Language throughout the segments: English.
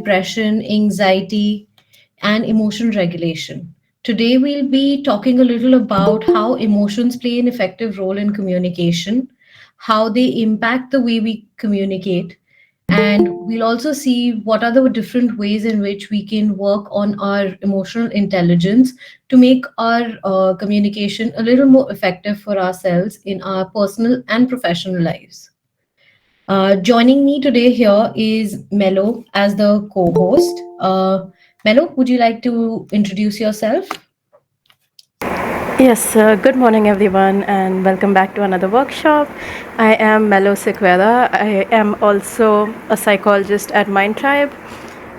depression, anxiety, and emotion regulation. Today, we'll be talking a little about how emotions play an effective role in communication, how they impact the way we communicate, and we'll also see what are the different ways in which we can work on our emotional intelligence to make our communication a little more effective for ourselves in our personal and professional lives. Joining me today here is Mello as the co host. Mello, would you like to introduce yourself? Yes, good morning everyone and welcome back to another workshop. I am Melo Sequera. I am also a psychologist at MindTribe.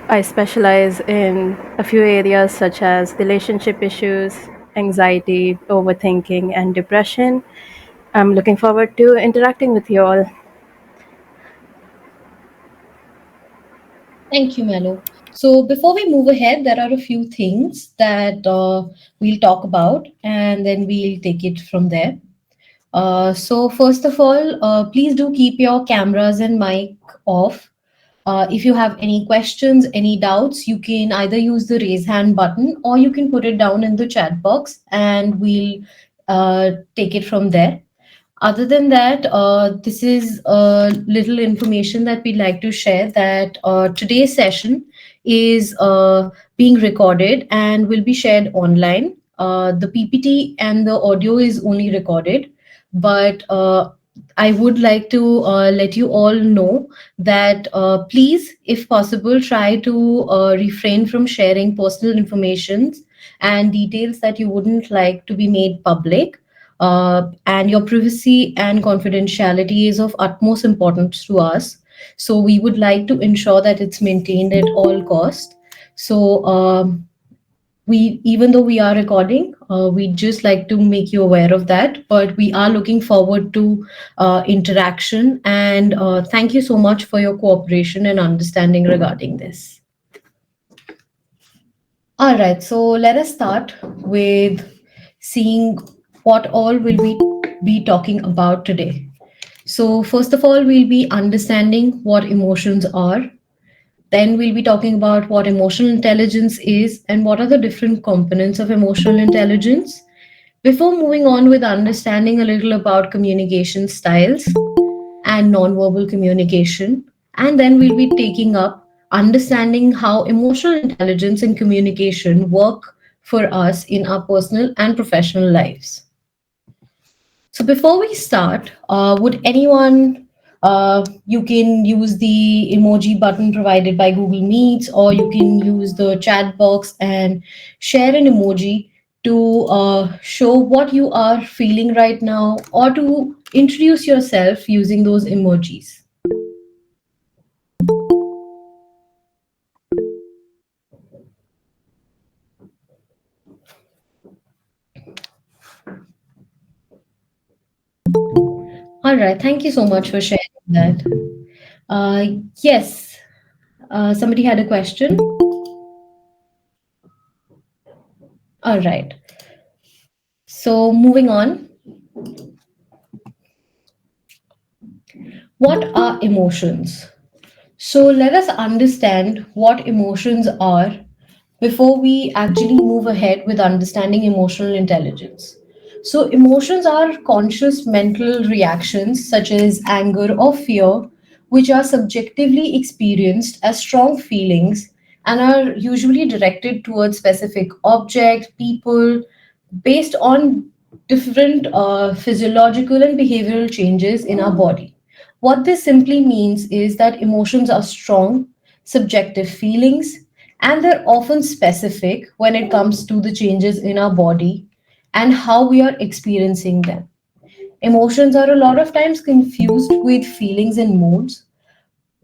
I specialize in a few areas such as relationship issues, anxiety, overthinking, and depression. I'm looking forward to interacting with you all. Thank you, Mello. So, before we move ahead, there are a few things that we'll talk about and then we'll take it from there. So, first of all, please do keep your cameras and mic off. If you have any questions, any doubts, you can either use the raise hand button or you can put it down in the chat box and we'll take it from there. Other than that, this is a little information that we'd like to share that today's session is being recorded and will be shared online. The PPT and the audio is only recorded, but I would like to let you all know that please, if possible, try to refrain from sharing personal information and details that you wouldn't like to be made public, and your privacy and confidentiality is of utmost importance to us. So we would like to ensure that it's maintained at all cost. So we, even though we are recording, we just like to make you aware of that. But we are looking forward to interaction, and thank you so much for your cooperation and understanding regarding this. All right, so let us start with seeing what all will we be talking about today. So, first of all, we'll be understanding what emotions are. Then, we'll be talking about what emotional intelligence is and what are the different components of emotional intelligence. Before moving on with understanding a little about communication styles and nonverbal communication. And then we'll be taking up understanding how emotional intelligence and communication work for us in our personal and professional lives. So before we start, would anyone, you can use the emoji button provided by Google Meets, or you can use the chat box and share an emoji to show what you are feeling right now, or to introduce yourself using those emojis. All right, thank you so much for sharing that. Yes, somebody had a question. All right, so moving on, what are emotions? So let us understand what emotions are before we actually move ahead with understanding emotional intelligence. So, emotions are conscious mental reactions such as anger or fear, which are subjectively experienced as strong feelings and are usually directed towards specific objects, people, based on different physiological and behavioral changes in our body. What this simply means is that emotions are strong, subjective feelings, and they're often specific when it comes to the changes in our body and how we are experiencing them. Emotions are a lot of times confused with feelings and moods,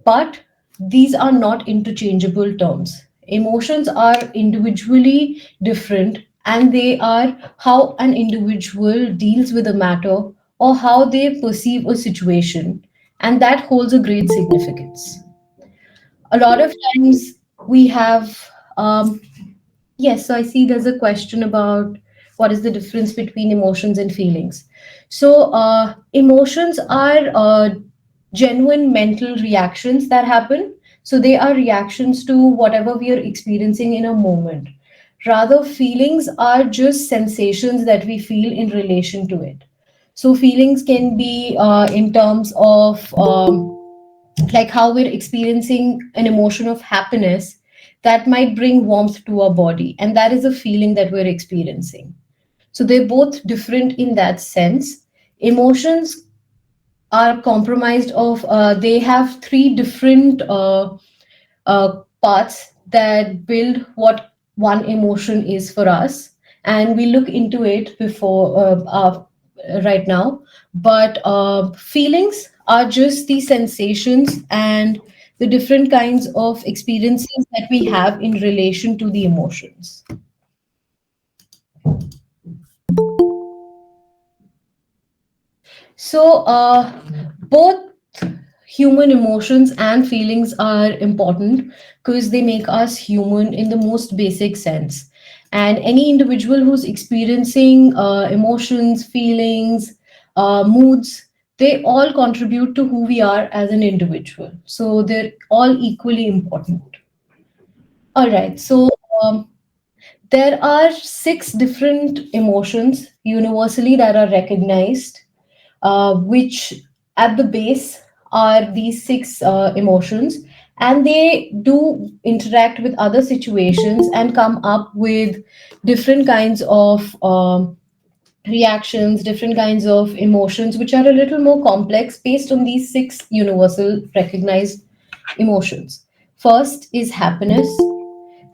but these are not interchangeable terms. Emotions are individually different, and they are how an individual deals with a matter or how they perceive a situation, and that holds a great significance. A lot of times we have, yes, so I see there's a question about what is the difference between emotions and feelings. So, emotions are genuine mental reactions that happen. So they are reactions to whatever we are experiencing in a moment. Rather, feelings are just sensations that we feel in relation to it. So feelings can be in terms of like how we're experiencing an emotion of happiness that might bring warmth to our body, and that is a feeling that we're experiencing. So they're both different in that sense. Emotions are compromised of they have three different parts that build what one emotion is for us, and we look into it before right now. But feelings are just the sensations and the different kinds of experiences that we have in relation to the emotions. So, both human emotions and feelings are important because they make us human in the most basic sense. And any individual who's experiencing emotions, feelings, moods, they all contribute to who we are as an individual. So, they're all equally important. All right. So, um, there are six different emotions universally that are recognized, which at the base are these six emotions, and they do interact with other situations and come up with different kinds of reactions, different kinds of emotions, which are a little more complex based on these six universal recognized emotions. First is happiness.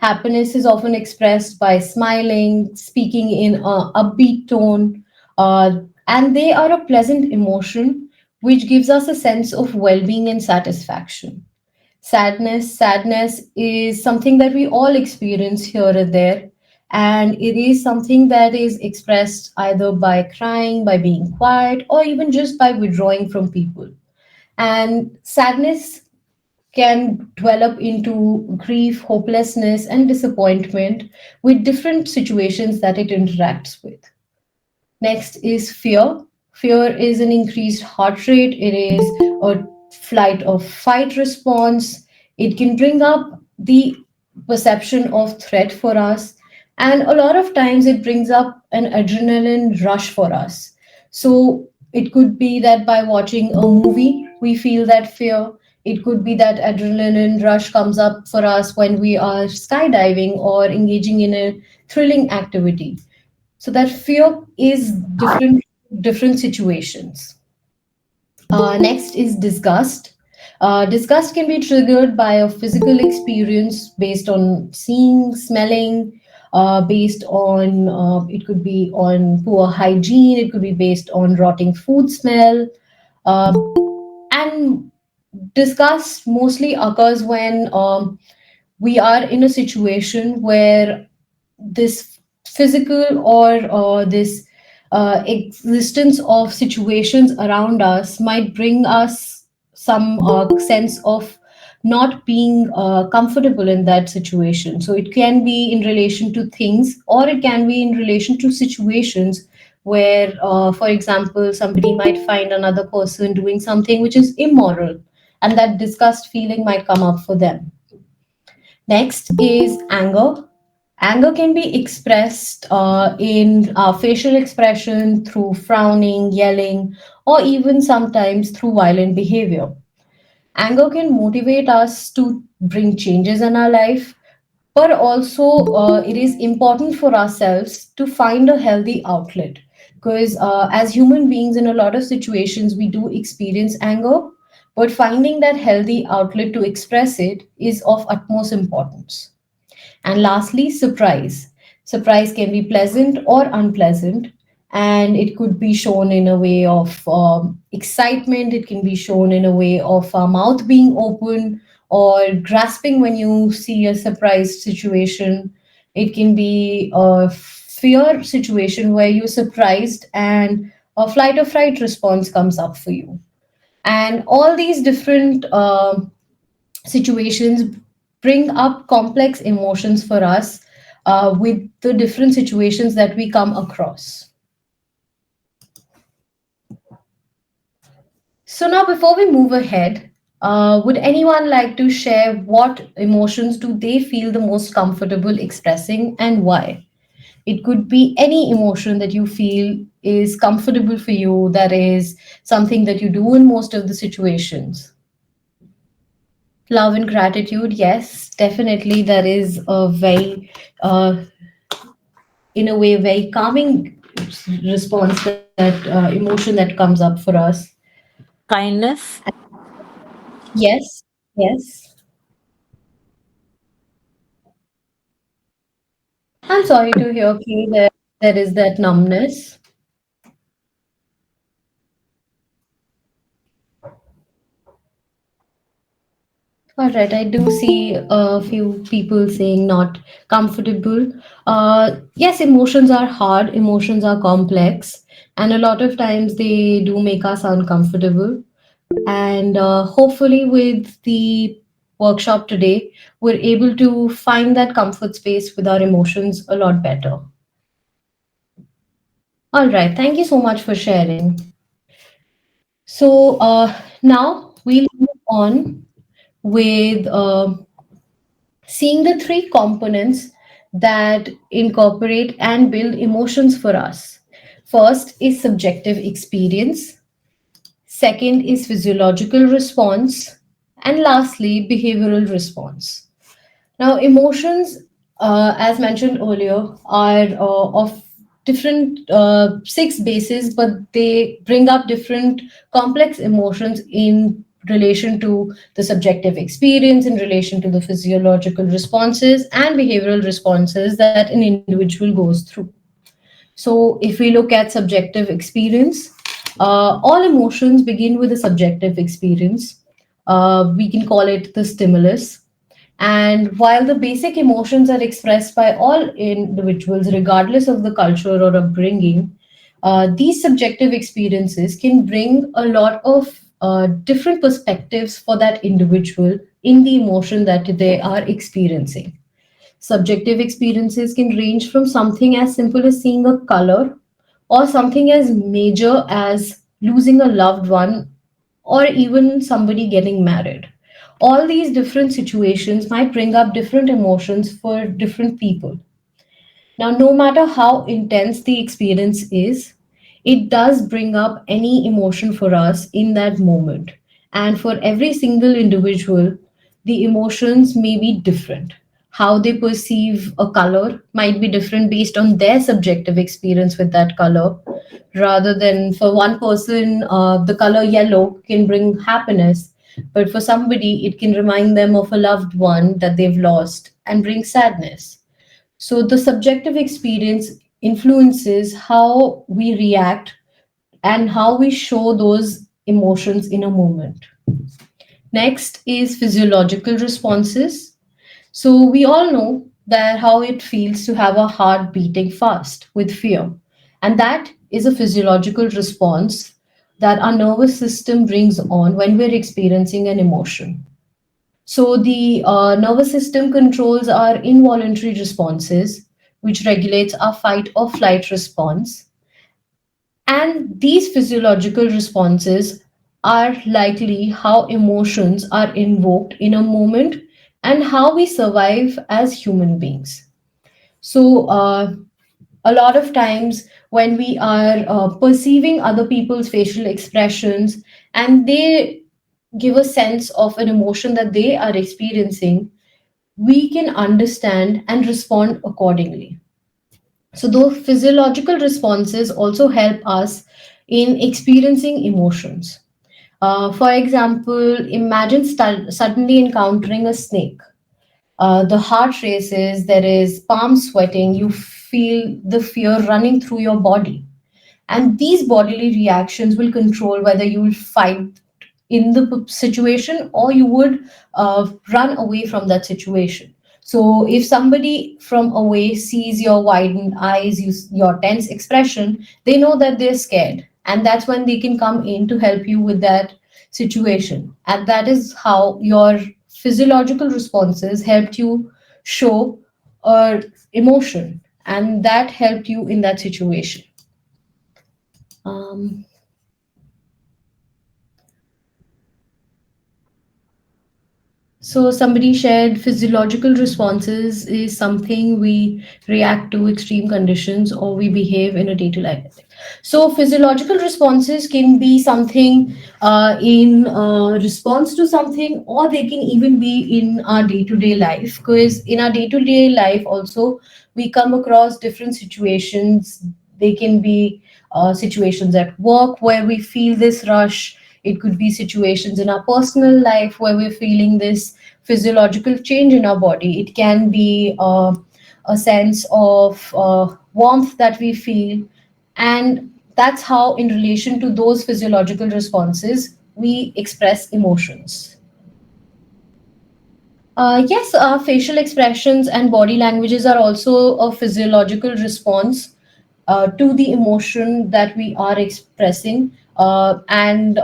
Happiness is often expressed by smiling, speaking in a upbeat tone, and they are a pleasant emotion which gives us a sense of well being and satisfaction. Sadness is something that we all experience here and there, and it is something that is expressed either by crying, by being quiet, or even just by withdrawing from people. And sadness can develop into grief, hopelessness, and disappointment with different situations that it interacts with. Next is fear. Fear is an increased heart rate, it is a flight or fight response. It can bring up the perception of threat for us, and a lot of times it brings up an adrenaline rush for us. So it could be that by watching a movie, we feel that fear. It could be that adrenaline rush comes up for us when we are skydiving or engaging in a thrilling activity. So that fear is different situations. Next is disgust. Disgust can be triggered by a physical experience based on seeing, smelling, based on it could be on poor hygiene, it could be based on rotting food smell, uh, and disgust mostly occurs when we are in a situation where this physical or this existence of situations around us might bring us some sense of not being comfortable in that situation. So it can be in relation to things, or it can be in relation to situations where, for example, somebody might find another person doing something which is immoral, and that disgust feeling might come up for them. Next is anger. Anger can be expressed in facial expression through frowning, yelling, or even sometimes through violent behavior. Anger can motivate us to bring changes in our life, but also it is important for ourselves to find a healthy outlet, because as human beings, in a lot of situations, we do experience anger, but finding that healthy outlet to express it is of utmost importance. And lastly, surprise. Surprise can be pleasant or unpleasant, and it could be shown in a way of excitement, it can be shown in a way of our mouth being open or grasping when you see a surprise situation. It can be a fear situation where you're surprised and a flight or fright response comes up for you. And all these different situations bring up complex emotions for us with the different situations that we come across. So, now before we move ahead, Would anyone like to share what emotions do they feel the most comfortable expressing and why? It could be any emotion that you feel is comfortable for you, that is something that you do in most of the situations. Love and gratitude, yes, definitely. That is a very, in a way, very calming response, that emotion that comes up for us. Kindness. Yes, yes. I'm sorry to hear, Kay, that there is that numbness. All right, I do see a few people saying not comfortable. Yes, emotions are hard, emotions are complex, and a lot of times they do make us uncomfortable. And hopefully, with the workshop today, we're able to find that comfort space with our emotions a lot better. All right, thank you so much for sharing. So now we'll move on with seeing the three components that incorporate and build emotions for us. First is subjective experience, second is physiological response, and lastly, behavioral response. Now, emotions, as mentioned earlier, are of different six bases, but they bring up different complex emotions in relation to the subjective experience, in relation to the physiological responses and behavioral responses that an individual goes through. So, if we look at subjective experience, all emotions begin with a subjective experience. We can call it the stimulus. And while the basic emotions are expressed by all individuals, regardless of the culture or upbringing, these subjective experiences can bring a lot of different perspectives for that individual in the emotion that they are experiencing. Subjective experiences can range from something as simple as seeing a color or something as major as losing a loved one or even somebody getting married. All these different situations might bring up different emotions for different people. Now, no matter how intense the experience is, it does bring up any emotion for us in that moment. And for every single individual, the emotions may be different. How they perceive a color might be different based on their subjective experience with that color. Rather than for one person, the color yellow can bring happiness, but for somebody, it can remind them of a loved one that they've lost and bring sadness. So the subjective experience influences how we react and how we show those emotions in a moment. Next is physiological responses. So we all know that how it feels to have a heart beating fast with fear. And that is a physiological response that our nervous system brings on when we're experiencing an emotion. So the nervous system controls our involuntary responses, which regulates our fight or flight response. And these physiological responses are likely how emotions are invoked in a moment and how we survive as human beings. So, a lot of times when we are perceiving other people's facial expressions and they give a sense of an emotion that they are experiencing, we can understand and respond accordingly. So, those physiological responses also help us in experiencing emotions. For example, imagine suddenly encountering a snake. The heart races, there is palm sweating, you feel the fear running through your body. And these bodily reactions will control whether you will fight in the situation or you would run away from that situation. So if somebody from away sees your widened eyes, your tense expression, they know that they're scared, and that's when they can come in to help you with that situation. And that is how your physiological responses helped you show emotion, and that helped you in that situation. um, So somebody shared physiological responses is something we react to extreme conditions or we behave in a day-to-day life. So physiological responses can be something in response to something, or they can even be in our day-to-day life. Because in our day-to-day life also we come across different situations. They can be situations at work where we feel this rush. It could be situations in our personal life where we're feeling this physiological change in our body. It can be a sense of warmth that we feel. And that's how, in relation to those physiological responses, we express emotions. Yes, facial expressions and body languages are also a physiological response to the emotion that we are expressing, and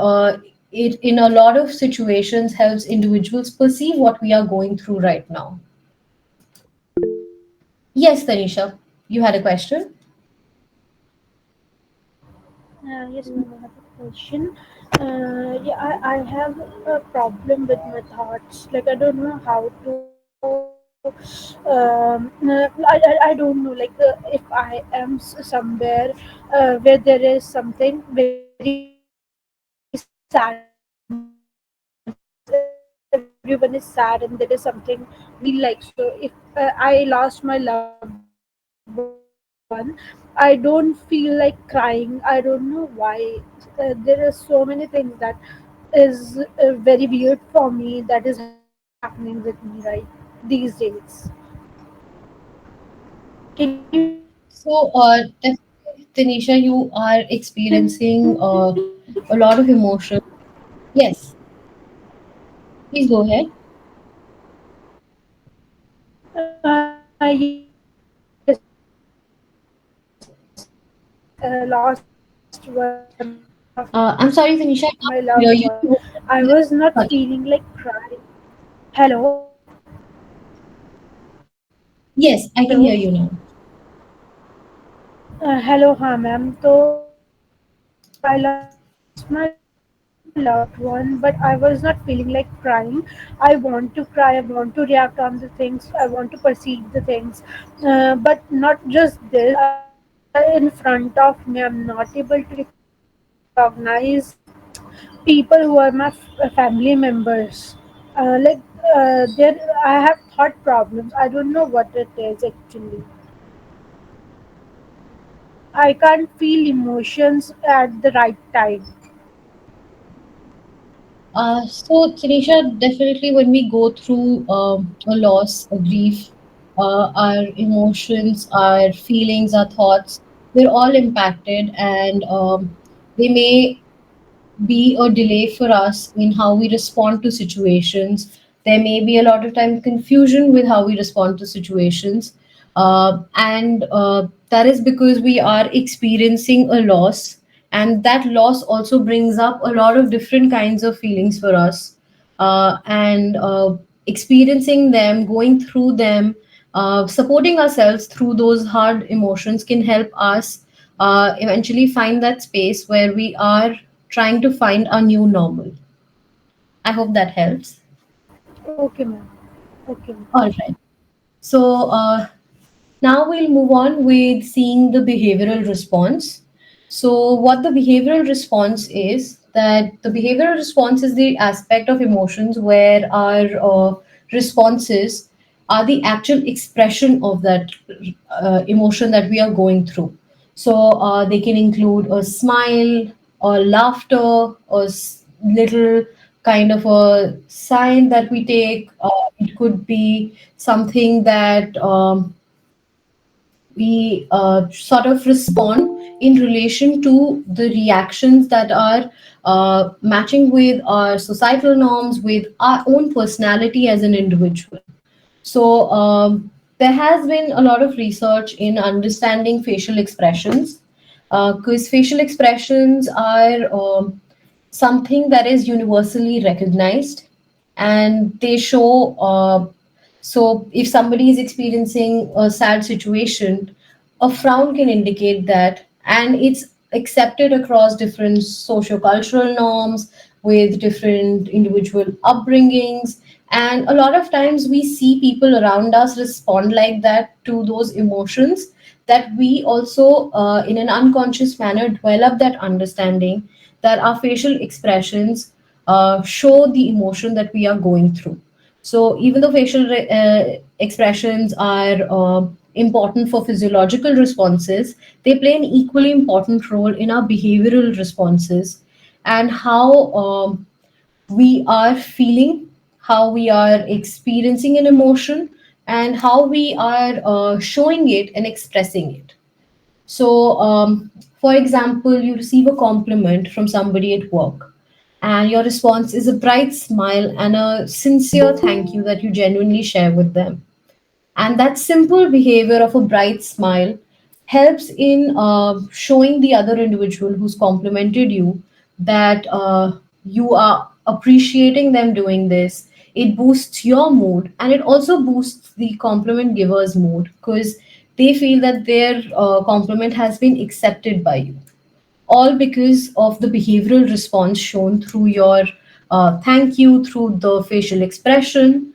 it, in a lot of situations, helps individuals perceive what we are going through right now. Yes, Tanisha, you had a question. Yes, ma'am, I have a question. Yeah, I have a problem with my thoughts. Like, I don't know how to. I don't know. Like, if I am somewhere where there is something very sad in the world, everyone is sad, and there is something we feel like. So, if I lost my loved one, I don't feel like crying. I don't know why. There are so many things that is very weird for me that is happening with me right these days. Can you hear me? Definitely, Tanisha, you are experiencing a lot of emotion. Yes, please go ahead. Yes, lost one of my loved one. I'm sorry, Tanisha, I I can't was hear not you. feeling like crying. Hello, Yes, I can hear you hello. now. Hello, हाँ ma'am तो I lost my loved one but I was not feeling like crying. I want to cry, I want to react on the things, I want to perceive the things, but not just this, in front of me I'm not able to recognize people who are my family members. There I have thought problems. I don't know what it is actually. I can't feel emotions at the right time. So, Tanisha, definitely when we go through a loss, a grief, our emotions, our feelings, our thoughts, they're all impacted, and they may be a delay for us in how we respond to situations. There may be a lot of time confusion with how we respond to situations. And that is because we are experiencing a loss. And that loss also brings up a lot of different kinds of feelings for us. And experiencing them, going through them, supporting ourselves through those hard emotions can help us eventually find that space where we are trying to find a new normal. I hope that helps. Okay, ma'am. Okay, ma'am. All right. So now we'll move on with seeing the behavioral response. So, what the behavioral response is, that the behavioral response is the aspect of emotions where our responses are the actual expression of that emotion that we are going through. So, they can include a smile, or laughter, or little kind of a sign that we take. It could be something that we sort of respond in relation to the reactions that are matching with our societal norms, with our own personality as an individual. So, there has been a lot of research in understanding facial expressions, because facial expressions are something that is universally recognized, and they show so if somebody is experiencing a sad situation, a frown can indicate that, and it's accepted across different socio-cultural norms with different individual upbringings. And a lot of times we see people around us respond like that to those emotions, that we also, in an unconscious manner, develop that understanding that our facial expressions show the emotion that we are going through. So even though facial expressions are important for physiological responses, they play an equally important role in our behavioral responses, and how we are feeling, how we are experiencing an emotion, and how we are showing it and expressing it. So, for example, you receive a compliment from somebody at work, and your response is a bright smile and a sincere thank you that you genuinely share with them. And that simple behavior of a bright smile helps in showing the other individual who's complimented you that you are appreciating them doing this. It boosts your mood, and it also boosts the compliment giver's mood, because they feel that their compliment has been accepted by you, all because of the behavioral response shown through your thank you, through the facial expression.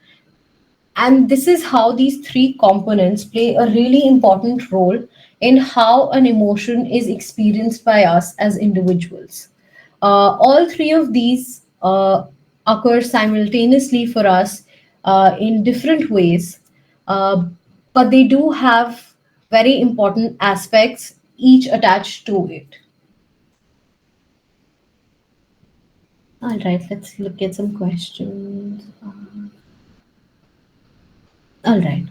And this is how these three components play a really important role in how an emotion is experienced by us as individuals. All three of these occur simultaneously for us in different ways, uh, but they do have very important aspects, each attached to it. All right, let's look at some questions. All right.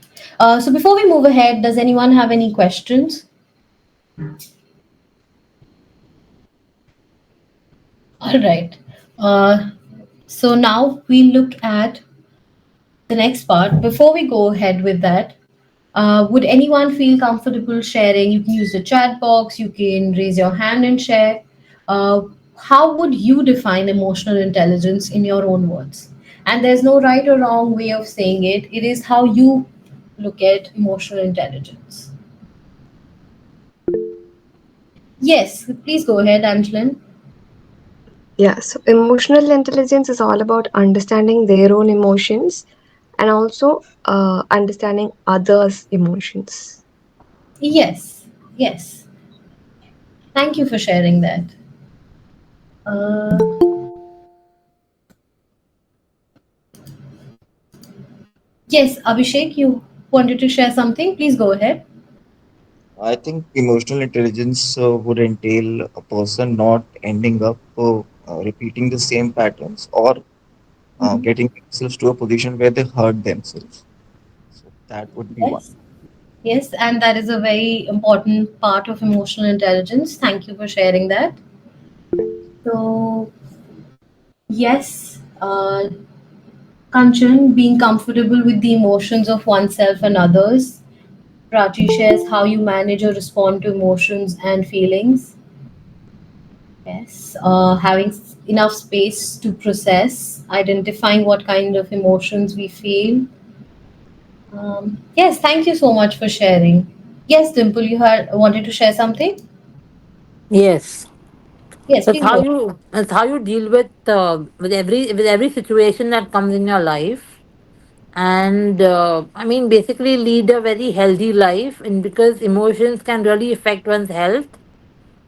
So before we move ahead, does anyone have any questions? All right. Uh, so now we look at the next part. Before we go ahead with that, would anyone feel comfortable sharing? You can use the chat box, you can raise your hand and share. Uh, how would you define emotional intelligence in your own words? And there's no right or wrong way of saying it, it is how you look at emotional intelligence. Yes, please go ahead, Angeline. Yeah, so emotional intelligence is all about understanding their own emotions and also understanding others' emotions. Yes, yes. Thank you for sharing that. Uh, yes, Abhishek, you wanted to share something? Please go ahead. I think emotional intelligence would entail a person not ending up repeating the same patterns or Mhm. getting themselves to a position where they hurt themselves. So that would be one. Yes, yes, and that is a very important part of emotional intelligence. Thank you for sharing that. So, yes, Kanchan, being comfortable with the emotions of oneself and others. Prachi shares how you manage or respond to emotions and feelings. Yes, having enough space to process, identifying what kind of emotions we feel. Yes, thank you so much for sharing. Yes, Dimple, you had wanted to share something? Yes. Yes, It's please how go. you deal with every situation that comes in your life, and I mean basically lead a very healthy life, and because emotions can really affect one's health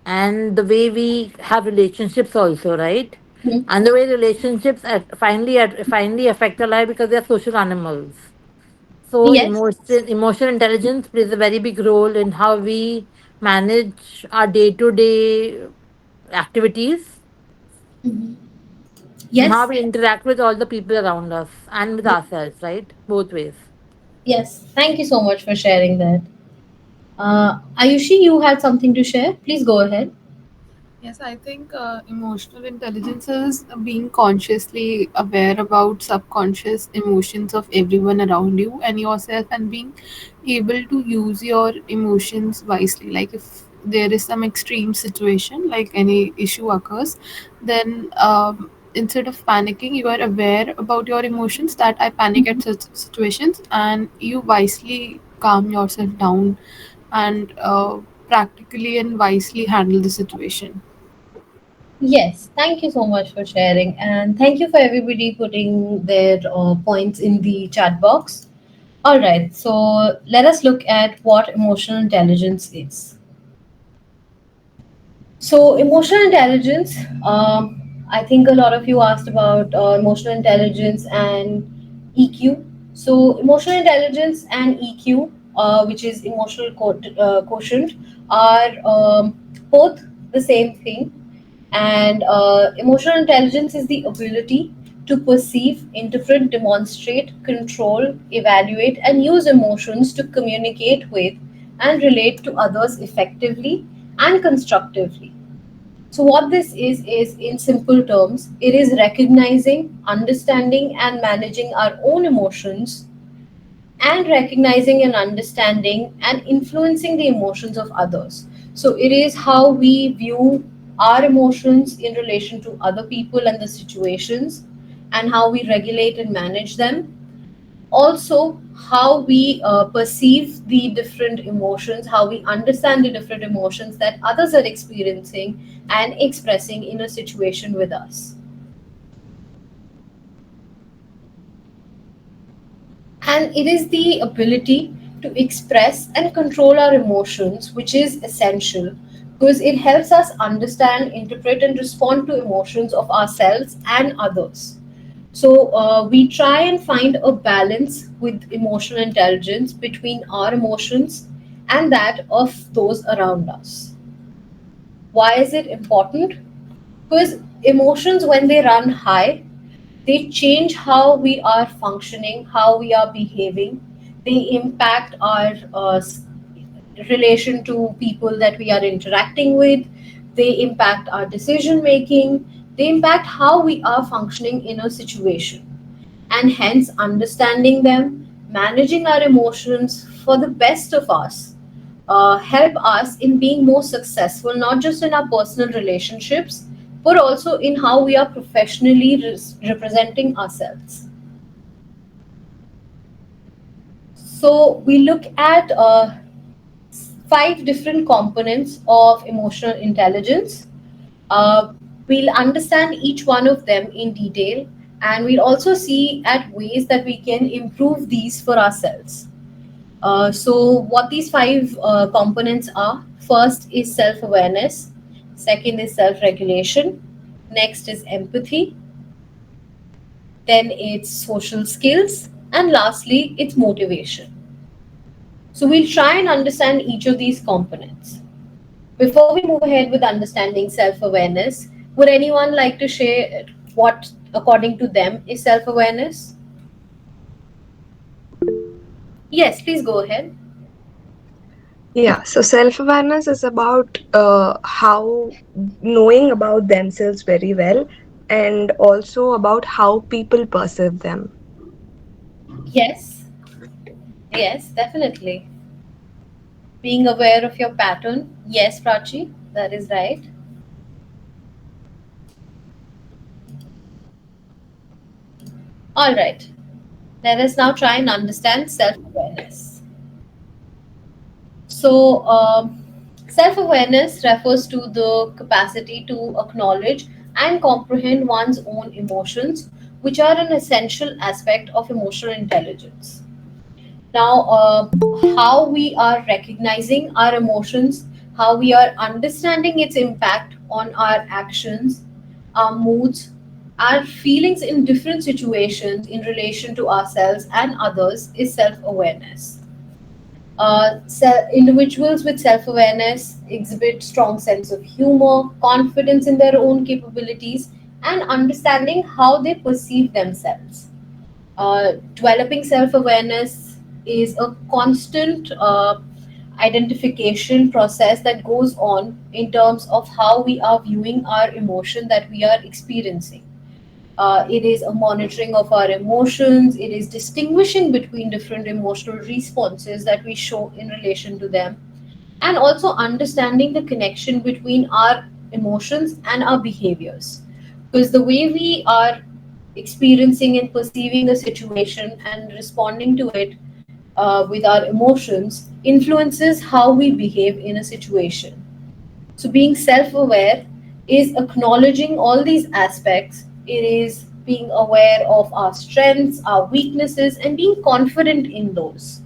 and the way we have relationships also, right? Mhm. And the way relationships finally affect our life because they're social animals. So Yes. emotional intelligence plays a very big role in how we manage our day-to-day activities and how Yes. we interact with all the people around us and with ourselves, right? Both ways. Yes. Thank you so much for sharing that. Ayushi, you had something to share? Please go ahead. Yes, I think emotional intelligence is being consciously aware about subconscious emotions of everyone around you and yourself, and being able to use your emotions wisely. Like if there is some extreme situation, like any issue occurs, then instead of panicking, you are aware about your emotions, that I panic at such situations, and you wisely calm yourself down and practically and wisely handle the situation. Yes, thank you so much for sharing, and thank you for everybody putting their points in the chat box. All right, so let us look at what emotional intelligence is. So, emotional intelligence, I think a lot of you asked about emotional intelligence and EQ. So, emotional intelligence and EQ, which is emotional quotient, are both the same thing. And emotional intelligence is the ability to perceive, interpret, demonstrate, control, evaluate, and use emotions to communicate with and relate to others effectively and constructively. So, what this is in simple terms, it is recognizing, understanding, and managing our own emotions, and recognizing and understanding and influencing the emotions of others. So, it is how we view our emotions in relation to other people and the situations, and how we regulate and manage them. Also, how we perceive the different emotions, how we understand the different emotions that others are experiencing and expressing in a situation with us. And it is the ability to express and control our emotions, which is essential because it helps us understand, interpret, and respond to emotions of ourselves and others. So, we try and find a balance with emotional intelligence between our emotions and that of those around us. Why is it important? Because emotions, when they run high, they change how we are functioning, how we are behaving. They impact our relation to people that we are interacting with. They impact our decision making. They impact how we are functioning in a situation. And hence, understanding them, managing our emotions for the best of us, help us in being more successful, not just in our personal relationships, but also in how we are professionally representing ourselves. So, we look at five different components of emotional intelligence. Uh, we'll understand each one of them in detail, and we'll also see at ways that we can improve these for ourselves. So, what these five components are: first is self awareness, second is self regulation, next is empathy, then it's social skills, and lastly, it's motivation. So, we'll try and understand each of these components. Before we move ahead with understanding self awareness, would anyone like to share what, according to them, is self awareness? Yes, please go ahead. Yeah, so self awareness is about how knowing about themselves very well and also about how people perceive them. Yes, yes, definitely. Being aware of your pattern. Yes, Prachi, that is right. All right, let us now try and understand self awareness. So, self awareness refers to the capacity to acknowledge and comprehend one's own emotions, which are an essential aspect of emotional intelligence. Now, how we are recognizing our emotions, how we are understanding its impact on our actions, our moods, our feelings in different situations in relation to ourselves and others is self awareness. Individuals with self-awareness exhibit strong sense of humor, confidence in their own capabilities, and understanding how they perceive themselves. Developing self-awareness is a constant identification process that goes on in terms of how we are viewing our emotion that we are experiencing. It is a monitoring of our emotions. It is distinguishing between different emotional responses that we show in relation to them, and also understanding the connection between our emotions and our behaviors. Because the way we are experiencing and perceiving a situation and responding to it with our emotions influences how we behave in a situation. So, being self aware is acknowledging all these aspects. It is being aware of our strengths, our weaknesses, and being confident in those.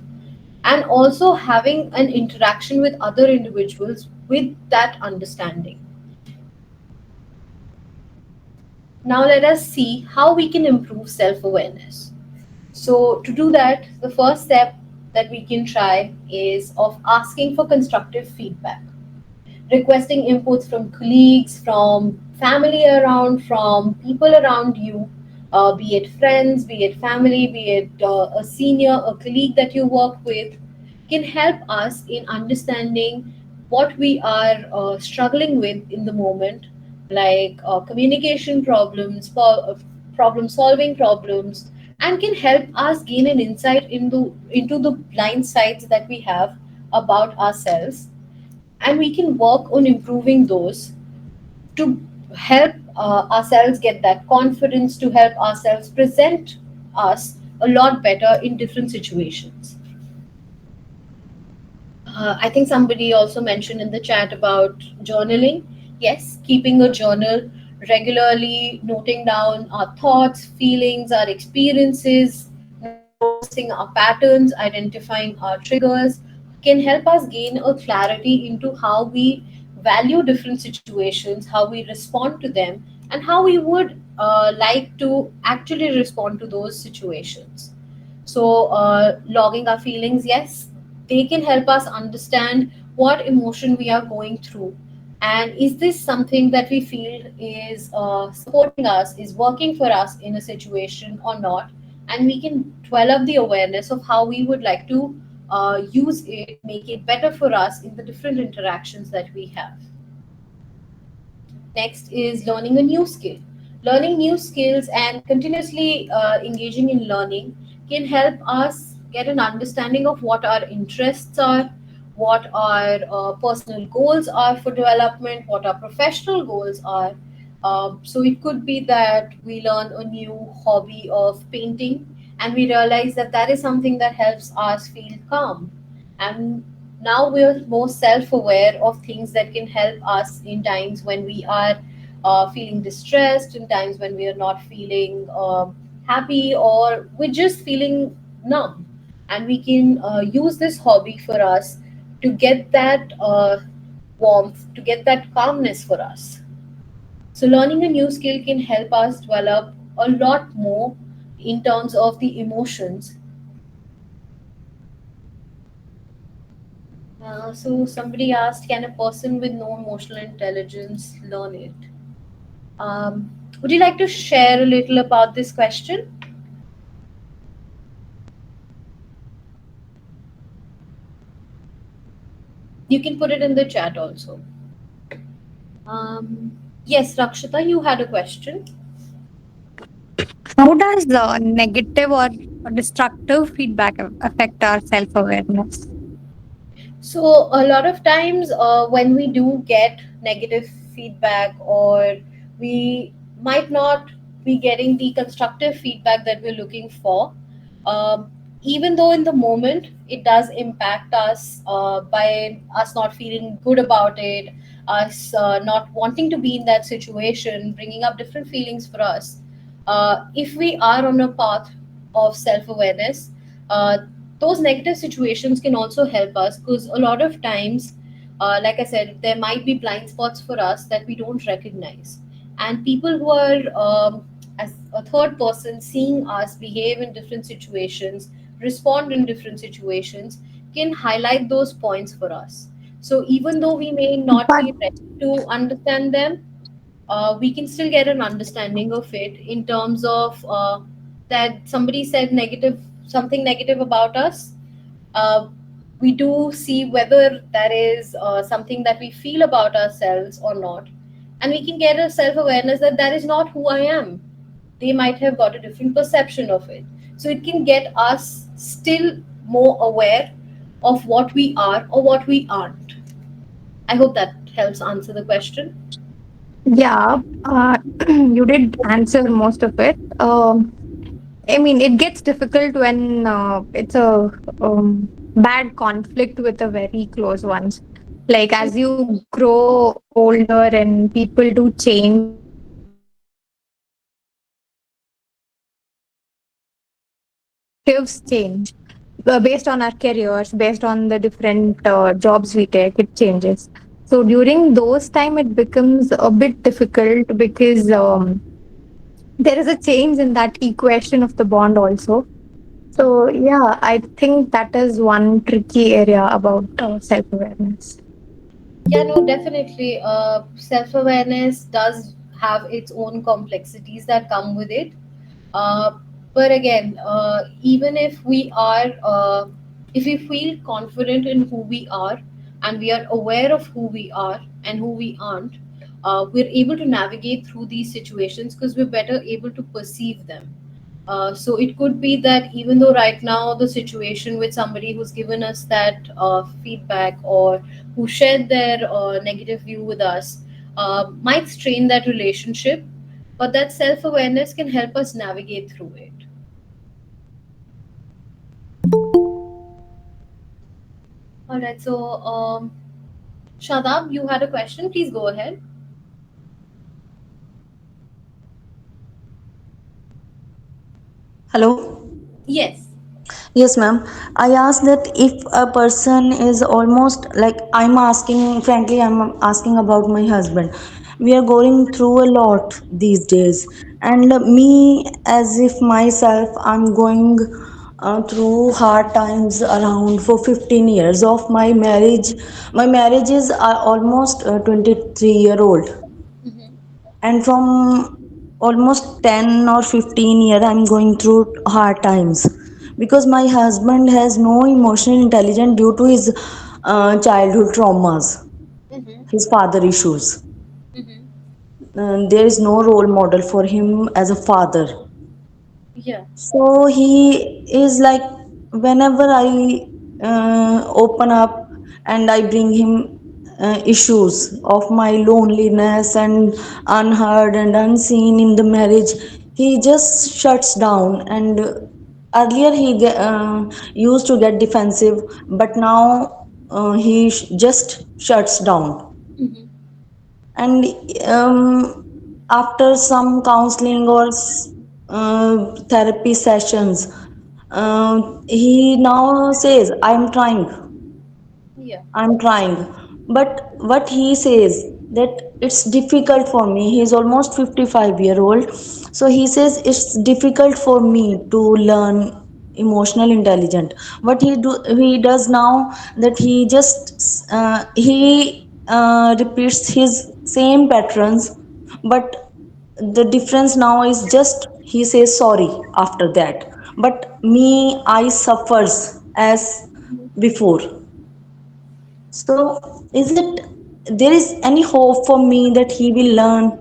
And also having an interaction with other individuals with that understanding. Now, let us see how we can improve self awareness. So, to do that, the first step that we can try is of asking for constructive feedback, requesting inputs from colleagues, from family around, from people around you, be it friends, be it family, be it a senior, a colleague that you work with, can help us in understanding what we are struggling with in the moment, like communication problems, problem solving problems, and can help us gain an insight into the blind sides that we have about ourselves, and we can work on improving those to help ourselves get that confidence, to help ourselves present us a lot better in different situations. I think somebody also mentioned in the chat about journaling. Yes, keeping a journal regularly, noting down our thoughts, feelings, our experiences, noticing our patterns, identifying our triggers, can help us gain a clarity into how we value different situations, how we respond to them, and how we would like to actually respond to those situations. So, logging our feelings, yes, they can help us understand what emotion we are going through. And is this something that we feel is supporting us, is working for us in a situation or not? And we can develop the awareness of how we would like to use it, make it better for us in the different interactions that we have. Next is learning a new skill. Learning new skills and continuously engaging in learning can help us get an understanding of what our interests are, what our personal goals are for development, what our professional goals are. So it could be that we learn a new hobby of painting and we realize that that is something that helps us feel calm. And now we're more self-aware of things that can help us in times when we are feeling distressed, in times when we are not feeling happy, or we're just feeling numb, and we can use this hobby for us to get that warmth, to get that calmness for us. So learning a new skill can help us develop a lot more in terms of the emotions. So somebody asked, can a person with no emotional intelligence learn it? Would you like to share a little about this question? You can put it in the chat also. Yes, Rakshita, you had a question. How does the negative or destructive feedback affect our self awareness? So a lot of times when we do get negative feedback, or we might not be getting the constructive feedback that we're looking for, um, even though in the moment it does impact us by us not feeling good about it, us not wanting to be in that situation, bringing up different feelings for us. If we are on a path of self-awareness, uh, those negative situations can also help us, because a lot of times, like I said, there might be blind spots for us that we don't recognize, and people who are as a third person seeing us behave in different situations, respond in different situations, can highlight those points for us. So even though we may not But be ready to understand them, we can still get an understanding of it in terms of that somebody said negative, something negative about us. uh, we do see whether that is something that we feel about ourselves or not, and we can get a self-awareness that that is not who I am. They might have got a different perception of it, so it can get us still more aware of what we are or what we aren't. I hope that helps answer the question. yeah, you did answer most of it. I mean, it gets difficult when it's a bad conflict with a very close ones. Like as you grow older and people do change, perspectives change based on our careers, based on the different jobs we take, it changes. So during those time, it becomes a bit difficult because there is a change in that equation of the bond also. So yeah, I think that is one tricky area about self-awareness. Yeah, no, definitely. Self awareness does have its own complexities that come with it. Uh, but again, even if we feel confident in who we are and we are aware of who we are and who we aren't, we're able to navigate through these situations because we're better able to perceive them. So it could be that even though right now the situation with somebody who's given us that feedback or who shared their negative view with us might strain that relationship, but that self awareness can help us navigate through it. All right, so Shadab, you had a question. Please go ahead. Hello. Yes. Yes, ma'am. I asked that if a person is almost like I'm asking, frankly, I'm asking about my husband. We are going through a lot these days, and me, as if myself, I'm going through hard times around for 15 years of my marriage. My marriage is almost 23-year-old, and from almost 10 or 15 year I'm going through hard times because my husband has no emotional intelligence due to his childhood traumas, Mm-hmm. his father issues. Mm-hmm. There is no role model for him as a father. Yeah. So he is like, whenever I open up and I bring him issues of my loneliness and unheard and unseen in the marriage, he just shuts down. And earlier used to get defensive, but now just shuts down. Mm-hmm. And after some counseling or therapy sessions, he now says, Yeah. I'm trying. But what he says that it's difficult for me. He is almost 55-year-old. So he says it's difficult for me to learn emotional intelligence. What he does now, that he just repeats his same patterns, but the difference now is just he says sorry after that. But me, I suffers as before. So, is it there is any hope for me that he will learn?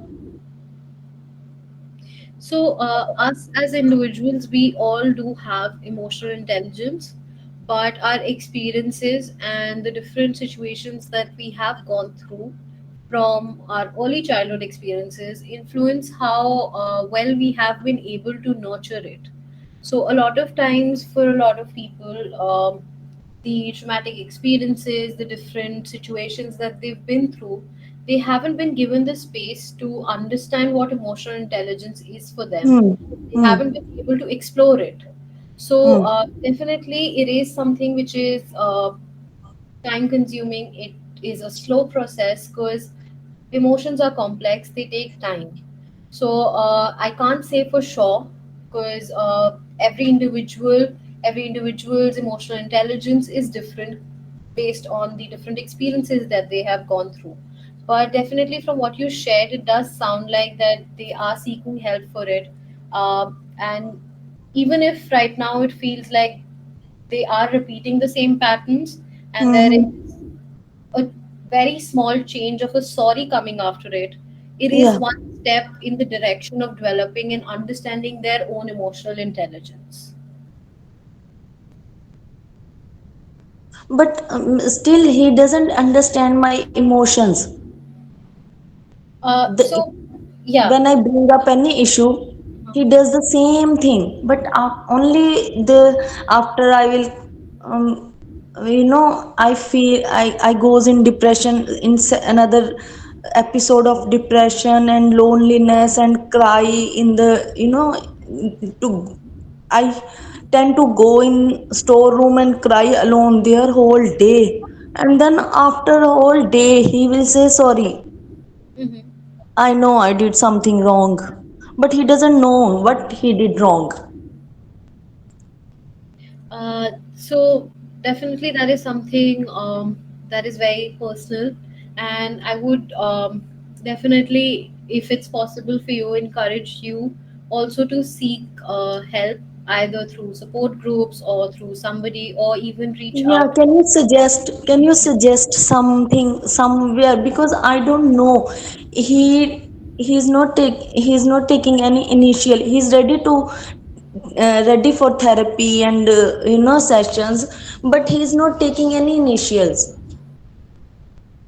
So, us as individuals, we all do have emotional intelligence, but our experiences and the different situations that we have gone through from our early childhood experiences influence how well we have been able to nurture it. So, a lot of times, for a lot of people, the traumatic experiences, the different situations that they've been through, they haven't been given the space to understand what emotional intelligence is for them. Hmm. They Hmm. haven't been able to explore it. So, Hmm. definitely, it is something which is time consuming. It is a slow process because emotions are complex, they take time. So I can't say for sure because every individual's emotional intelligence is different based on the different experiences that they have gone through. But definitely from what you shared, it does sound like that they are seeking help for it. And even if right now it feels like they are repeating the same patterns and there Hmm. is a very small change of a sorry coming after it, it is Yeah. one step in the direction of developing and understanding their own emotional intelligence. But still, he doesn't understand my emotions. The, So, yeah. when I bring up any issue, he does the same thing. But only the after I will. I feel I goes in depression, in another episode of depression and loneliness, and cry in the, to I tend to go in storeroom and cry alone there whole day, and then after a whole day he will say sorry, Mhm. I know I did something wrong, but he doesn't know what he did wrong. So definitely that is something that is very personal, and I would definitely, if it's possible for you, encourage you also to seek help either through support groups or through somebody, or even reach Yeah, out. can you suggest something somewhere, because I don't know. He's not taking any initial. He's ready for therapy and sessions, but he's not taking any initials.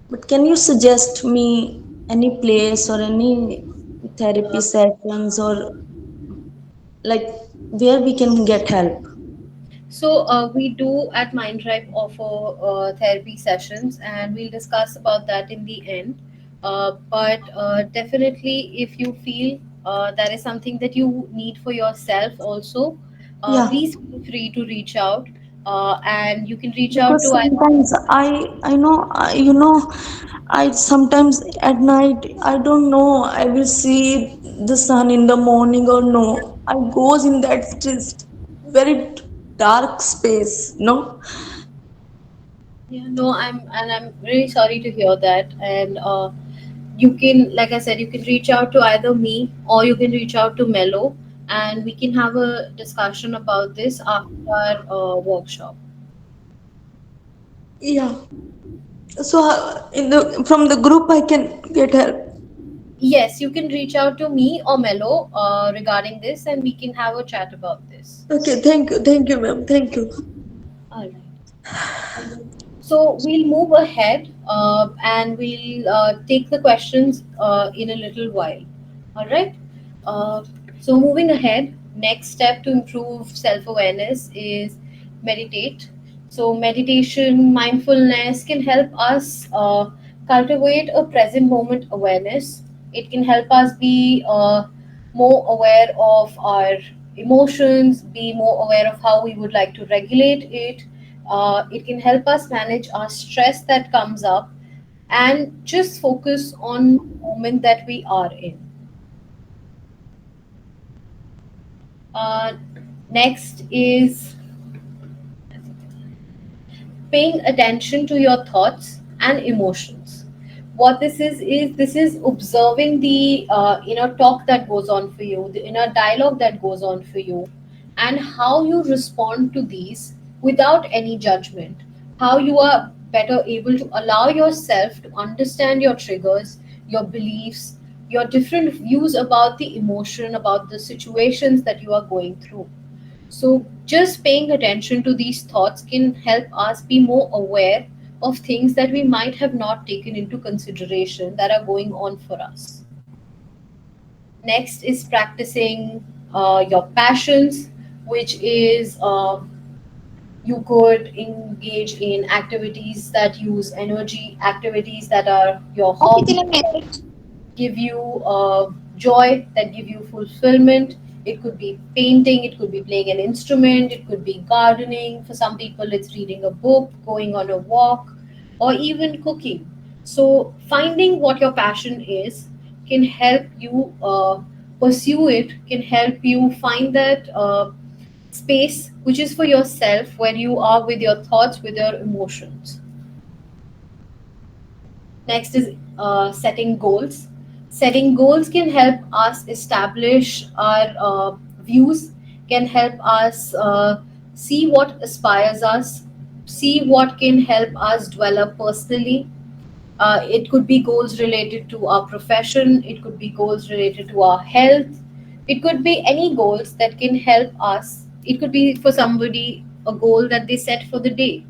But can you suggest me any place or any therapy Uh, sessions, or like where we can get help? We do at MindTribe offer therapy sessions, and we'll discuss about that in the end. But definitely, if you feel that is something that you need for yourself, also, Yeah. please feel free to reach out, and you can reach out Because to either. sometimes I know I sometimes at night I don't know I will see the sun in the morning or no. I goes in that just very dark space, no? Yeah, no, I'm really sorry to hear that, and you can, like I said, you can reach out to either me or you can reach out to Mello, and we can have a discussion about this after our workshop. Yeah. So in the from the group I can get help. Yes, you can reach out to me or Mello regarding this, and we can have a chat about this. Okay, thank you, ma'am. Thank you. All right. So we'll move ahead and we'll take the questions in a little while. All right. Uh, so moving ahead, next step to improve self awareness is meditate. So meditation, mindfulness can help us cultivate a present moment awareness. It can help us be more aware of our emotions, be more aware of how we would like to regulate it. It can help us manage our stress that comes up and just focus on the moment that we are in. Uh, Next is paying attention to your thoughts and emotions. What this is observing the inner talk that goes on for you, the inner dialogue that goes on for you, and how you respond to these without any judgment. How you are better able to allow yourself to understand your triggers, your beliefs, your different views about the emotion, about the situations that you are going through. So, just paying attention to these thoughts can help us be more aware of things that we might have not taken into consideration that are going on for us. Next is practicing your passions, which is you could engage in activities that use energy, activities that are your hobby, give you joy, that give you fulfillment. It could be painting, it could be playing an instrument, it could be gardening. For some people, it's reading a book, going on a walk, or even cooking. So, finding what your passion is can help you pursue it, can help you find that space which is for yourself, where you are with your thoughts, with your emotions. Next is setting goals. Setting goals can help us establish our views, can help us see what aspires us, see what can help us develop personally. It could be goals related to our profession, it could be goals related to our health, it could be any goals that can help us. It could be for somebody a goal that they set for the day.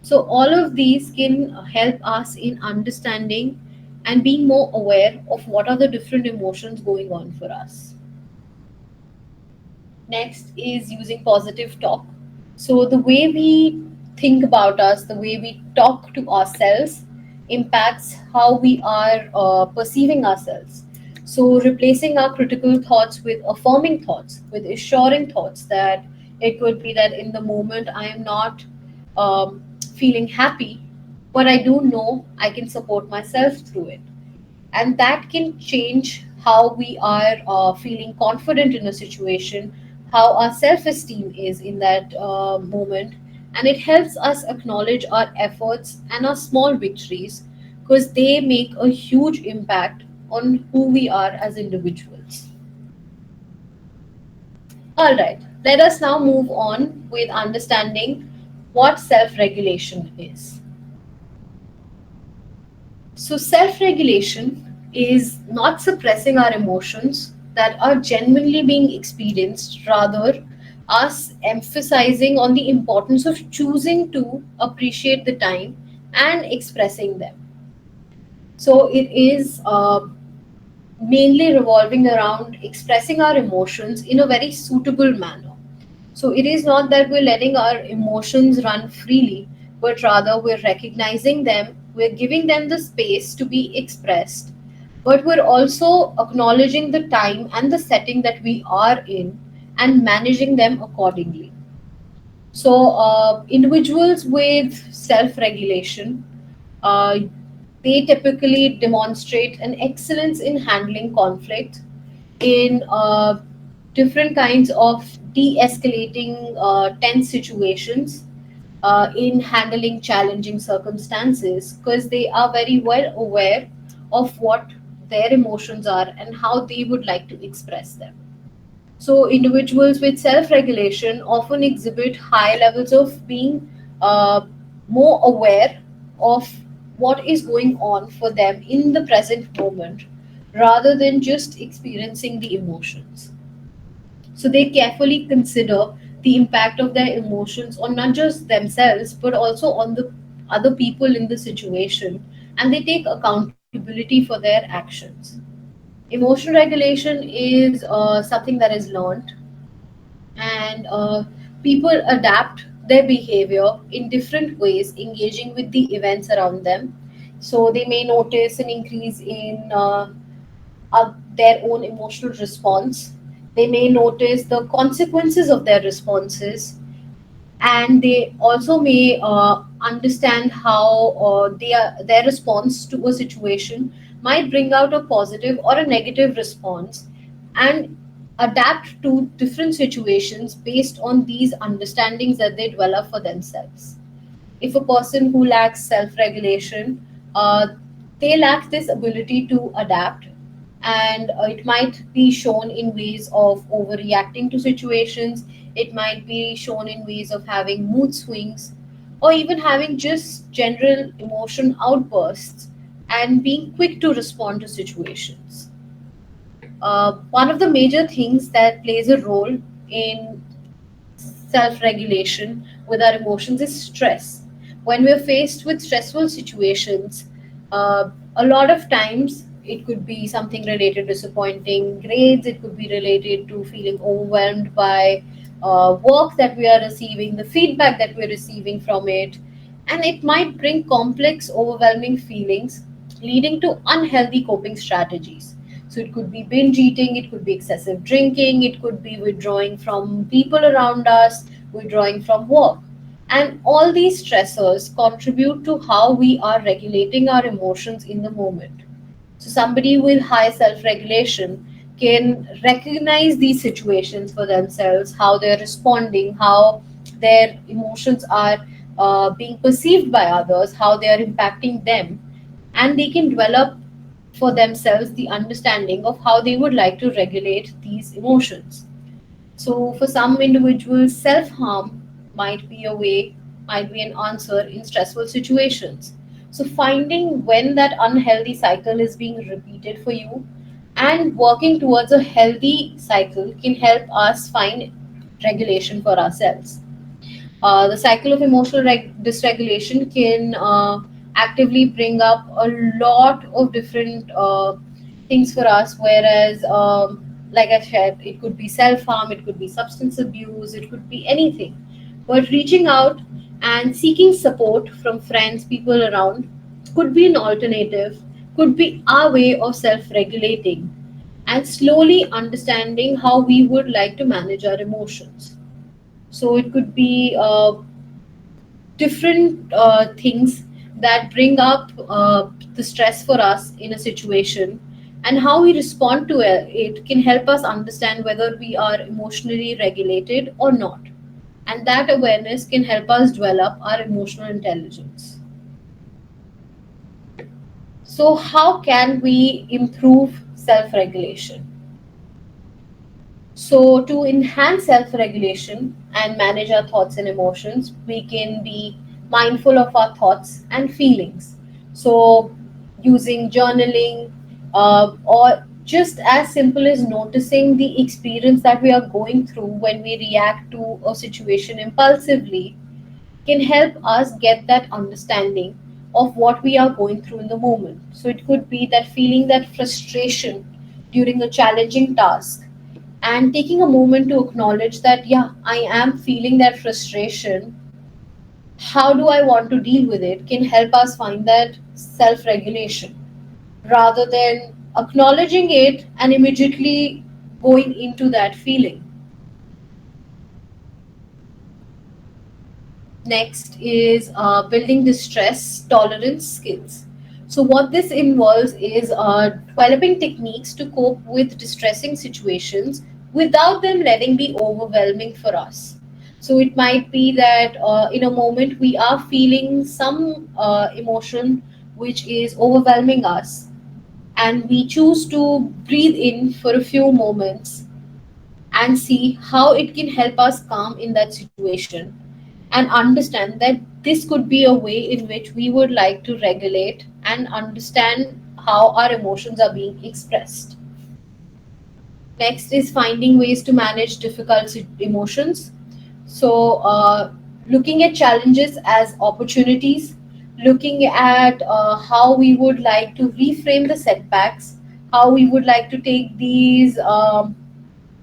So, all of these can help us in understanding and being more aware of what are the different emotions going on for us. Next is using positive talk. So, the way we think about us, the way we talk to ourselves, impacts how we are perceiving ourselves. So, replacing our critical thoughts with affirming thoughts, with assuring thoughts, that it could be that in the moment I am not feeling happy, but I do know I can support myself through it. And that can change how we are feeling confident in a situation, how our self esteem is in that moment. And it helps us acknowledge our efforts and our small victories, because they make a huge impact on who we are as individuals. All right, let us now move on with understanding what self regulation is. So, self regulation is not suppressing our emotions that are genuinely being experienced, rather, us emphasizing on the importance of choosing to appreciate the time and expressing them. So, it is mainly revolving around expressing our emotions in a very suitable manner. So it is not that we're letting our emotions run freely, but rather we're recognizing them, we're giving them the space to be expressed, but we're also acknowledging the time and the setting that we are in and managing them accordingly. So, individuals with self regulation, uh, they typically demonstrate an excellence in handling conflict, in different kinds of de escalating tense situations, in handling challenging circumstances, because they are very well aware of what their emotions are and how they would like to express them. So, individuals with self regulation often exhibit high levels of being uh, more aware of what is going on for them in the present moment, rather than just experiencing the emotions. So, they carefully consider the impact of their emotions on not just themselves but also on the other people in the situation, and they take accountability for their actions. Emotional regulation is something that is learned, and people adapt their behavior in different ways, engaging with the events around them. So they may notice an increase in their own emotional response. They may notice the consequences of their responses, and they also may understand how their response to a situation might bring out a positive or a negative response, and adapt to different situations based on these understandings that they develop for themselves. If a person who lacks self regulation, uh, they lack this ability to adapt, and it might be shown in ways of overreacting to situations, it might be shown in ways of having mood swings, or even having just general emotion outbursts and being quick to respond to situations. One of the major things that plays a role in self regulation with our emotions is stress. When we're faced with stressful situations, a lot of times it could be something related to disappointing grades, it could be related to feeling overwhelmed by work that we are receiving, the feedback that we're receiving from it, and it might bring complex, overwhelming feelings leading to unhealthy coping strategies. So it could be binge eating, it could be excessive drinking, it could be withdrawing from people around us, withdrawing from work. And all these stressors contribute to how we are regulating our emotions in the moment. So somebody with high self-regulation can recognize these situations for themselves, how they're responding, how their emotions are being perceived by others, how they are impacting them, and they can develop for themselves the understanding of how they would like to regulate these emotions. So, for some individuals, self harm might be a way, might be an answer in stressful situations. So, finding when that unhealthy cycle is being repeated for you and working towards a healthy cycle can help us find regulation for ourselves. The cycle of emotional dysregulation can actively bring up a lot of different things for us. Whereas, like I said, it could be self harm, it could be substance abuse, it could be anything. But reaching out And seeking support from friends, people around, could be an alternative, could be our way of self regulating and slowly understanding how we would like to manage our emotions. So it could be different things that bring up the stress for us in a situation, and how we respond to it can help us understand whether we are emotionally regulated or not. And that awareness can help us develop our emotional intelligence. So, how can we improve self regulation? So, to enhance self regulation and manage our thoughts and emotions, we can be mindful of our thoughts and feelings. So, using journaling, or just as simple as noticing the experience that we are going through when we react to a situation impulsively, can help us get that understanding of what we are going through in the moment. So it could be that feeling that frustration during a challenging task, and taking a moment to acknowledge that, yeah, I am feeling that frustration. How do I want to deal with it can help us find that self regulation rather than acknowledging it and immediately going into that feeling. Next is building the stress tolerance skills. So, what this involves is developing techniques to cope with distressing situations without them letting be overwhelming for us. So, it might be that in a moment we are feeling some emotion which is overwhelming us, and we choose to breathe in for a few moments and see how it can help us calm in that situation, and understand that this could be a way in which we would like to regulate and understand how our emotions are being expressed. Next is finding ways to manage difficult emotions. So, looking at challenges as opportunities, looking at how we would like to reframe the setbacks, how we would like to take these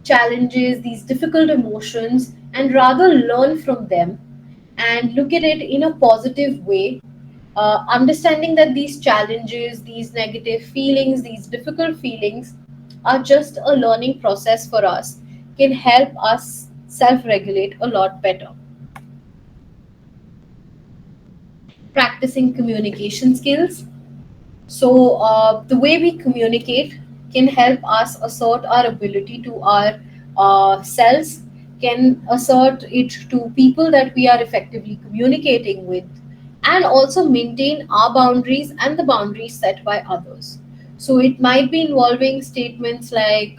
challenges, these difficult emotions, and rather learn from them and look at it in a positive way. Understanding that these challenges, these negative feelings, these difficult feelings are just a learning process for us, can help us self regulate a lot better. Practicing communication skills. So, the way we communicate can help us assert our ability to our selves, can assert it to people that we are effectively communicating with, and also maintain our boundaries and the boundaries set by others. So, it might be involving statements like,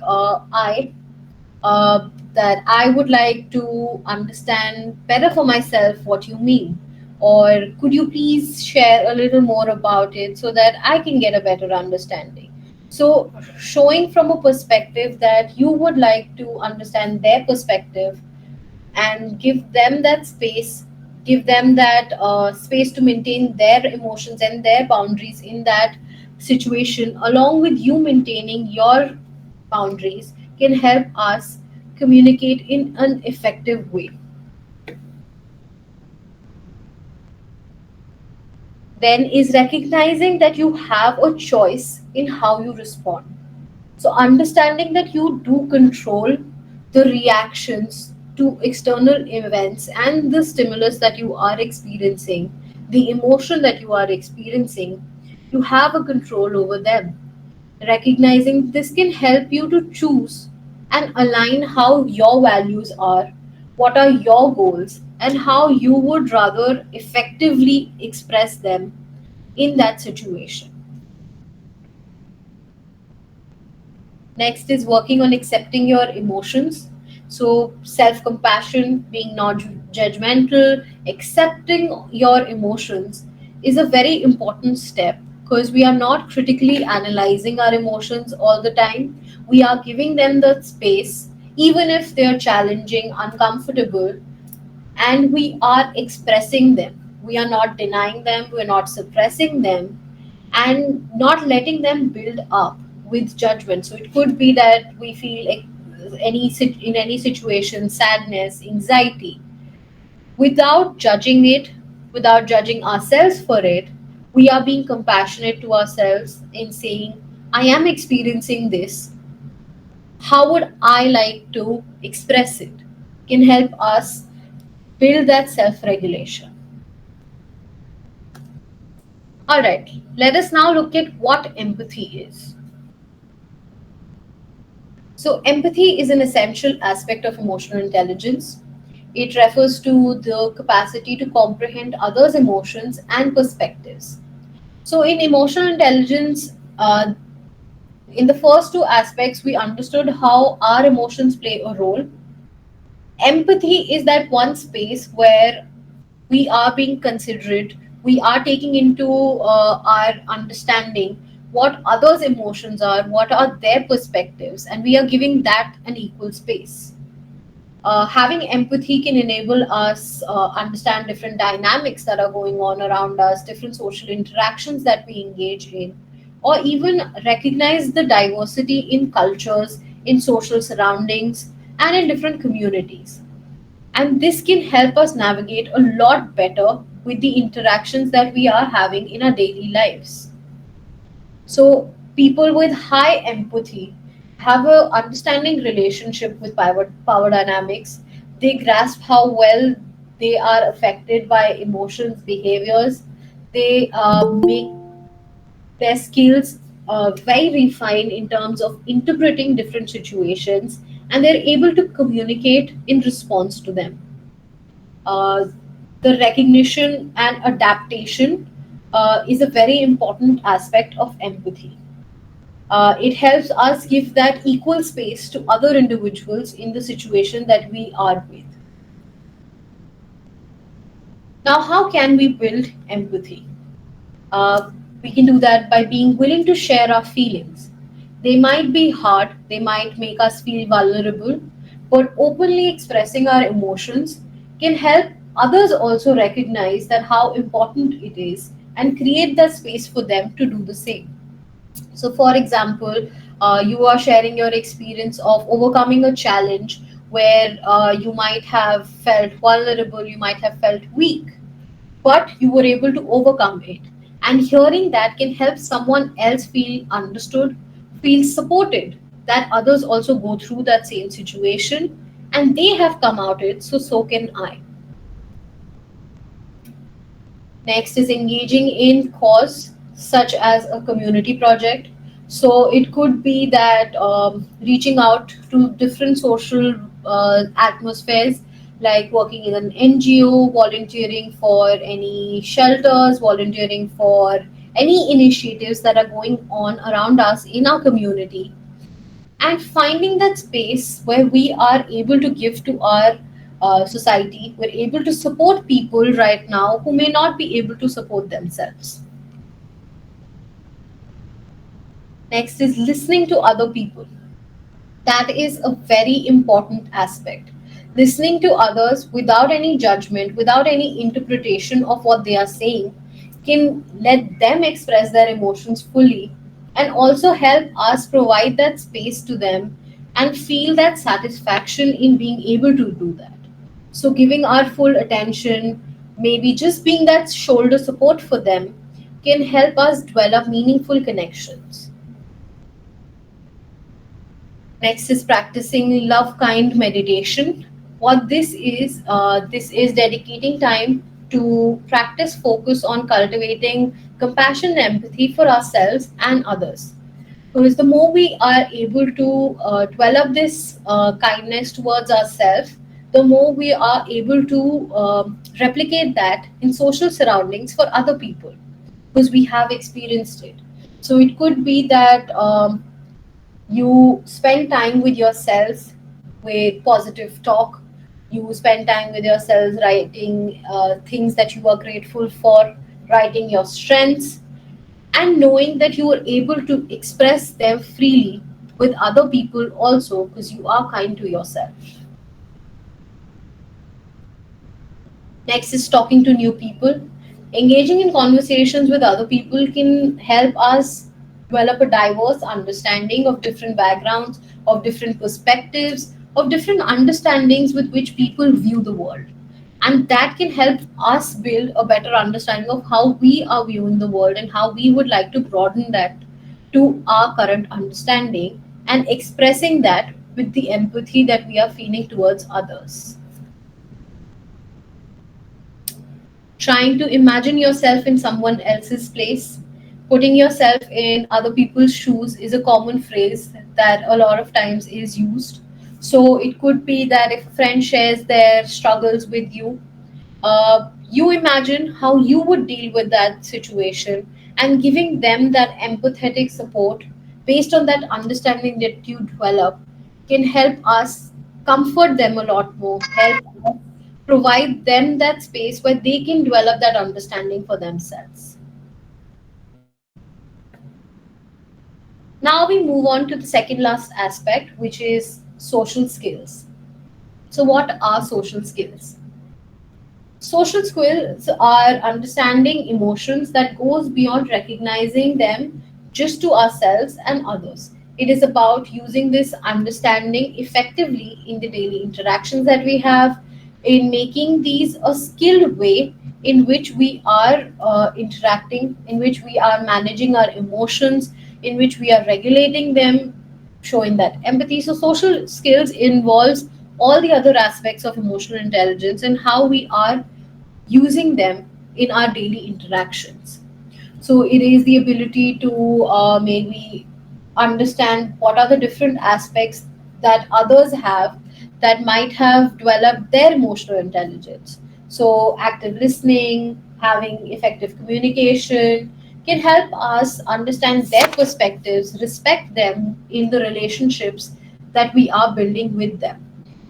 that I would like to understand better for myself what you mean. Or could you please share a little more about it so that I can get a better understanding? So, showing from a perspective that you would like to understand their perspective and give them that space, give them that space to maintain their emotions and their boundaries in that situation, along with you maintaining your boundaries, can help us communicate in an effective way. Then is recognizing that you have a choice in how you respond. So, understanding that you do control the reactions to external events and the stimulus that you are experiencing, the emotion that you are experiencing, you have a control over them. Recognizing this can help you to choose and align how your values are, what are your goals, and how you would rather effectively express them in that situation. Next is working on accepting your emotions. So, self compassion, being not judgmental, accepting your emotions is a very important step, because we are not critically analyzing our emotions all the time. We are giving them the space, even if they are challenging, uncomfortable, and we are expressing them. We are not denying them, we're not suppressing them, and not letting them build up with judgment. So it could be that we feel like in any situation sadness, anxiety, without judging it, without judging ourselves for it. We are being compassionate to ourselves in saying, I am experiencing this. How would I like to express it? Can help us build that self regulation. All right, let us now look at what empathy is. So, empathy is an essential aspect of emotional intelligence. It refers to the capacity to comprehend others' emotions and perspectives. So, in emotional intelligence, in the first two aspects, we understood how our emotions play a role. Empathy is that one space where we are being considerate, we are taking into our understanding what others' emotions are, what are their perspectives, and we are giving that an equal space. Having empathy can enable us understand different dynamics that are going on around us, different social interactions that we engage in, or even recognize the diversity in cultures, in social surroundings, and in different communities. And this can help us navigate a lot better with the interactions that we are having in our daily lives. So people with high empathy have a understanding relationship with power dynamics. They grasp how well they are affected by emotions, behaviors. They make their skills very refined in terms of interpreting different situations, and they're able to communicate in response to them. Uh, the recognition and adaptation is a very important aspect of empathy. It helps us give that equal space to other individuals in the situation that we are with. Now, how can we build empathy? Uh, we can do that by being willing to share our feelings. They might be hard, they might make us feel vulnerable, but openly expressing our emotions can help others also recognize that how important it is and create that space for them to do the same. So, for example, you are sharing your experience of overcoming a challenge where you might have felt vulnerable, you might have felt weak, but you were able to overcome it. And hearing that can help someone else feel understood, feel supported, that others also go through that same situation and they have come out it, so can I. Next is engaging in cause such as a community project. So it could be that reaching out to different social atmospheres, like working in an NGO, volunteering for any shelters, volunteering for any initiatives that are going on around us in our community, and finding that space where we are able to give to our society, we're able to support people right now who may not be able to support themselves. Next is listening to other people. That is a very important aspect. Listening to others without any judgment, without any interpretation of what they are saying, can let them express their emotions fully and also help us provide that space to them and feel that satisfaction in being able to do that. So, giving our full attention, maybe just being that shoulder support for them, can help us develop meaningful connections. Next is practicing love kind meditation. What this is dedicating time to practice focus on cultivating compassion and empathy for ourselves and others. Because the more we are able to develop this kindness towards ourselves, the more we are able to replicate that in social surroundings for other people, because we have experienced it. So it could be that you spend time with yourself with positive talk. You spend time with yourselves writing things that you are grateful for, writing your strengths, and knowing that you are able to express them freely with other people also, because you are kind to yourself. Next is talking to new people. Engaging in conversations with other people can help us develop a diverse understanding of different backgrounds, of different perspectives, of different understandings with which people view the world. And that can help us build a better understanding of how we are viewing the world and how we would like to broaden that to our current understanding, and expressing that with the empathy that we are feeling towards others. Trying to imagine yourself in someone else's place, putting yourself in other people's shoes is a common phrase that a lot of times is used. So it could be that if a friend shares their struggles with you, you imagine how you would deal with that situation, and giving them that empathetic support based on that understanding that you develop can help us comfort them a lot more, help us provide them that space where they can develop that understanding for themselves. Now we move on to the second last aspect, which is social skills. So, what are social skills? Social skills are understanding emotions that goes beyond recognizing them just to ourselves and others. It is about using this understanding effectively in the daily interactions that we have, in making these a skilled way in which we are interacting, in which we are managing our emotions, in which we are regulating them, showing that empathy. So social skills involves all the other aspects of emotional intelligence and how we are using them in our daily interactions. So it is the ability to maybe understand what are the different aspects that others have that might have developed their emotional intelligence. So active listening, having effective communication can help us understand their perspectives, respect them in the relationships that we are building with them.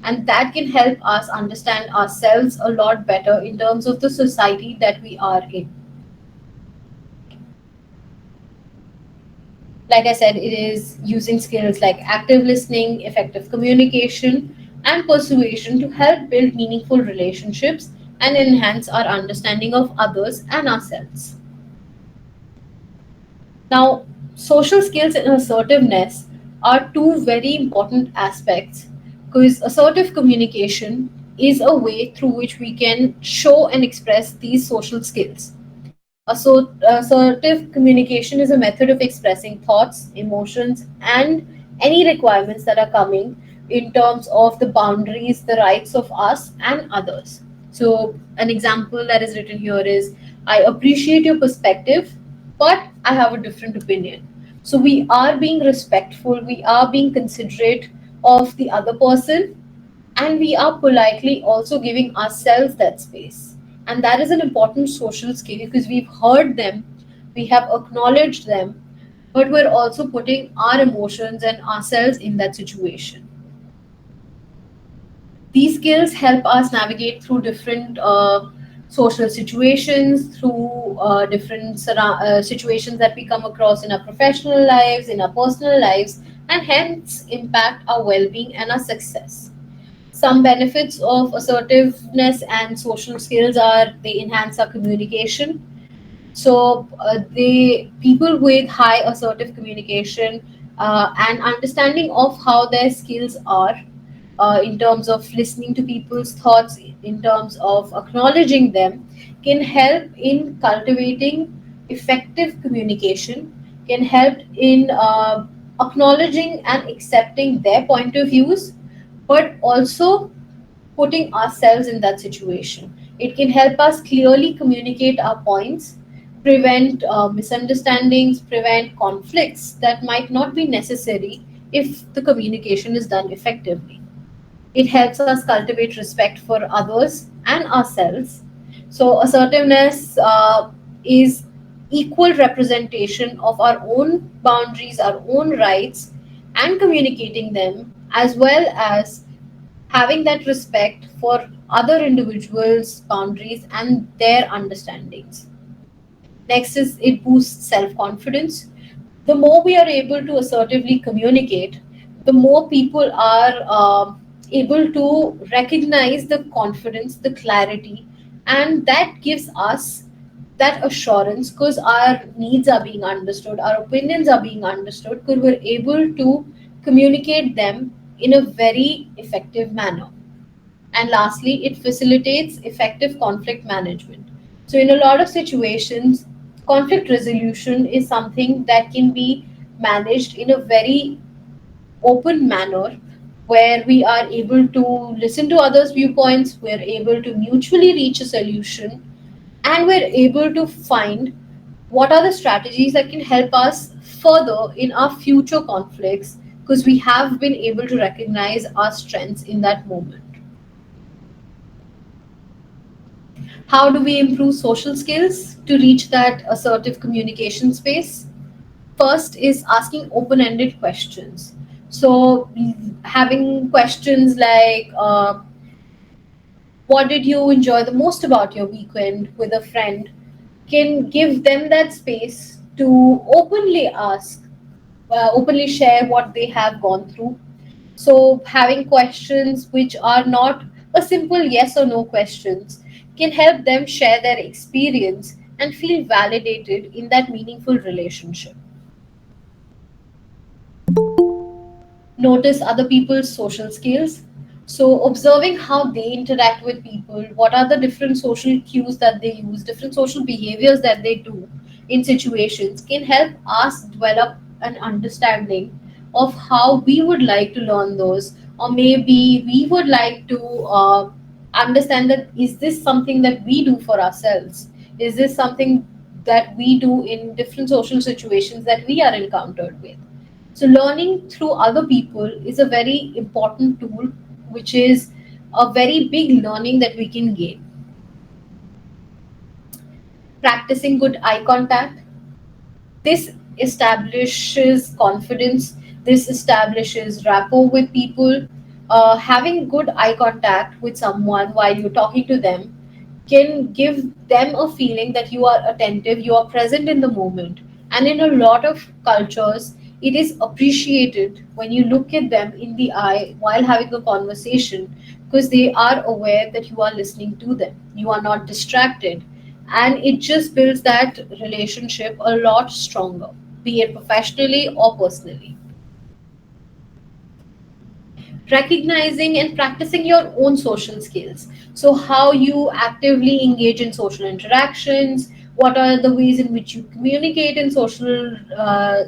And that can help us understand ourselves a lot better in terms of the society that we are in. Like I said, it is using skills like active listening, effective communication, and persuasion to help build meaningful relationships and enhance our understanding of others and ourselves. Now, social skills and assertiveness are two very important aspects, because assertive communication is a way through which we can show and express these social skills. Assertive communication is a method of expressing thoughts, emotions, and any requirements that are coming in terms of the boundaries, the rights of us and others. So, an example that is written here is, I appreciate your perspective, but I have a different opinion. So, we are being respectful, we are being considerate of the other person, and we are politely also giving ourselves that space. And that is an important social skill, because we've heard them, we have acknowledged them, but we're also putting our emotions and ourselves in that situation. These skills help us navigate through different social situations, through different situations that we come across in our professional lives, in our personal lives, and hence impact our well-being and our success. Some benefits of assertiveness and social skills are, they enhance our communication. So the people with high assertive communication and understanding of how their skills are, in terms of listening to people's thoughts, in terms of acknowledging them, can help in cultivating effective communication, can help in acknowledging and accepting their point of views, but also putting ourselves in that situation. It can help us clearly communicate our points, prevent misunderstandings, prevent conflicts that might not be necessary if the communication is done effectively. It helps us cultivate respect for others and ourselves. So, assertiveness is equal representation of our own boundaries, our own rights, and communicating them, as well as having that respect for other individuals' boundaries and their understandings. Next is, it boosts self confidence. The more we are able to assertively communicate, the more people are able to recognize the confidence, the clarity, and that gives us that assurance, because our needs are being understood, our opinions are being understood, because we're able to communicate them in a very effective manner. And lastly, it facilitates effective conflict management. So, in a lot of situations, conflict resolution is something that can be managed in a very open manner where we are able to listen to others' viewpoints, we're able to mutually reach a solution, and we're able to find what are the strategies that can help us further in our future conflicts because we have been able to recognize our strengths in that moment. How do we improve social skills to reach that assertive communication space? First is asking open ended questions. So, having questions like, what did you enjoy the most about your weekend with a friend, can give them that space to openly ask, openly share what they have gone through. So, having questions which are not a simple yes or no questions can help them share their experience and feel validated in that meaningful relationship. Notice other people's social skills. So, observing how they interact with people, what are the different social cues that they use, different social behaviors that they do in situations, can help us develop an understanding of how we would like to learn those, or maybe we would like to understand that is this something that we do for ourselves? Is this something that we do in different social situations that we are encountered with? So, learning through other people is a very important tool, which is a very big learning that we can gain. Practicing good eye contact. This establishes confidence, this establishes rapport with people. Having good eye contact with someone while you're talking to them can give them a feeling that you are attentive, you are present in the moment. And in a lot of cultures, it is appreciated when you look at them in the eye while having a conversation because they are aware that you are listening to them, you are not distracted, and it just builds that relationship a lot stronger, be it professionally or personally. Recognizing and practicing your own social skills. So, how you actively engage in social interactions, what are the ways in which you communicate in social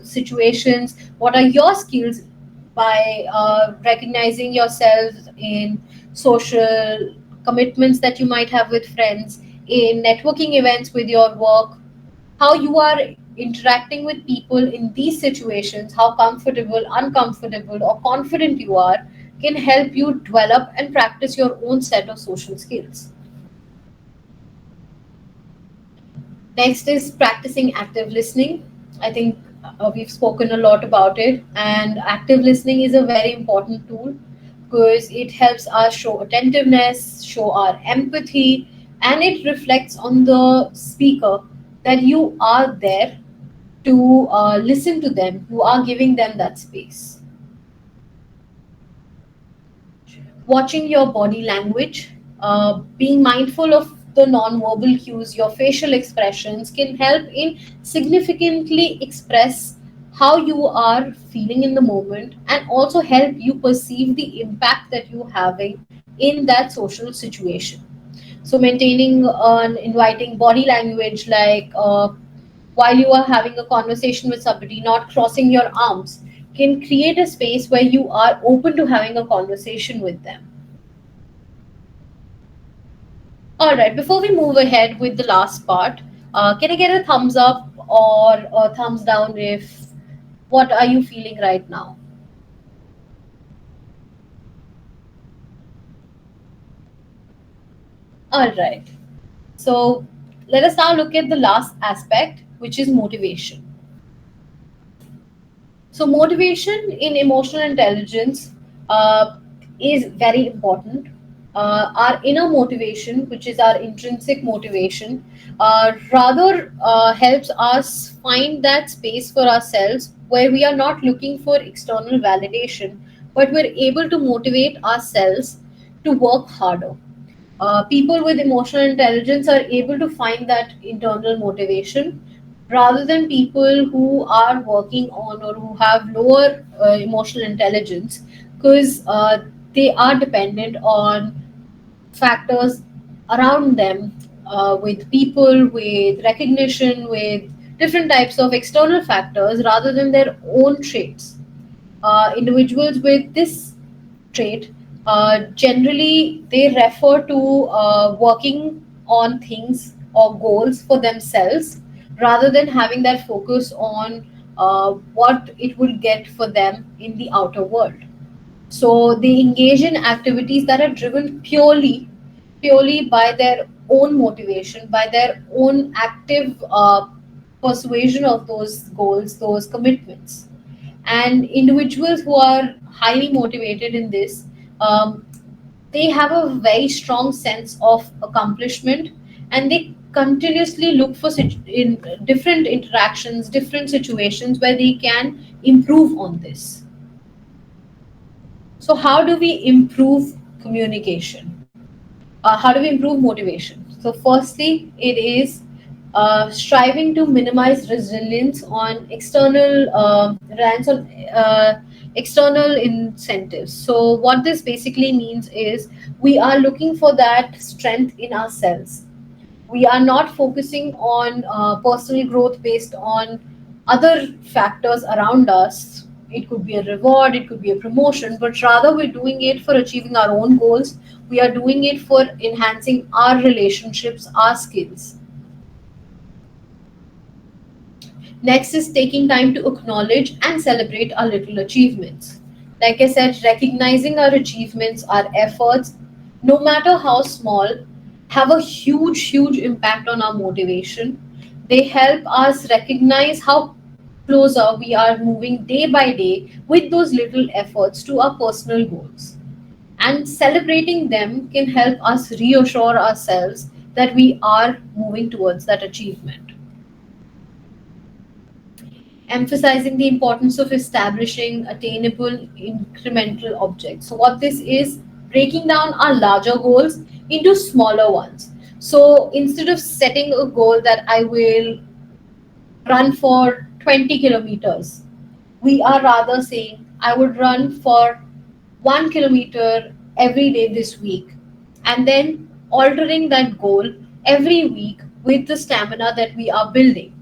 situations, what are your skills by recognizing yourself in social commitments that you might have with friends, in networking events with your work, how you are interacting with people in these situations, how comfortable, uncomfortable, or confident you are, can help you develop and practice your own set of social skills. Next is practicing active listening. I think we've spoken a lot about it, and active listening is a very important tool because it helps us show attentiveness, show our empathy, and it reflects on the speaker that you are there to listen to them, you are giving them that space. Watching your body language, being mindful of the non-verbal cues, your facial expressions can help in significantly express how you are feeling in the moment and also help you perceive the impact that you're having in that social situation. So maintaining an inviting body language, like while you are having a conversation with somebody, not crossing your arms, can create a space where you are open to having a conversation with them. All right, before we move ahead with the last part, can I get a thumbs up or a thumbs down if what are you feeling right now? All right. So let us now look at the last aspect, which is motivation. So, motivation in emotional intelligence is very important. Our inner motivation, which is our intrinsic motivation, rather helps us find that space for ourselves where we are not looking for external validation, but we're able to motivate ourselves to work harder. People with emotional intelligence are able to find that internal motivation rather than people who are working on or who have lower emotional intelligence because they are dependent on factors around them, with people, with recognition, with different types of external factors rather than their own traits. Individuals with this trait, generally they refer to working on things or goals for themselves rather than having that focus on what it will get for them in the outer world. So they engage in activities that are driven purely by their own motivation, by their own active persuasion of those goals, those commitments. And individuals who are highly motivated in this, um, they have a very strong sense of accomplishment, and they continuously look for in different interactions, different situations where they can improve on this. So, how do we improve communication? How do we improve motivation? So, firstly, it is striving to minimize resilience on reliance on external incentives. So, what this basically means is we are looking for that strength in ourselves. We are not focusing on personal growth based on other factors around us. It could be a reward, it could be a promotion, but rather we're doing it for achieving our own goals. We are doing it for enhancing our relationships, our skills. Next is taking time to acknowledge and celebrate our little achievements. Like I said, recognizing our achievements, our efforts, no matter how small, have a huge impact on our motivation. They help us recognize how closer we are moving day by day with those little efforts to our personal goals. And celebrating them can help us reassure ourselves that we are moving towards that achievement. Emphasizing the importance of establishing attainable incremental objects. So, what this is, breaking down our larger goals into smaller ones. So, instead of setting a goal that I will run for 20 kilometers, we are rather saying, I would run for 1 kilometer every day this week, and then altering that goal every week with the stamina that we are building.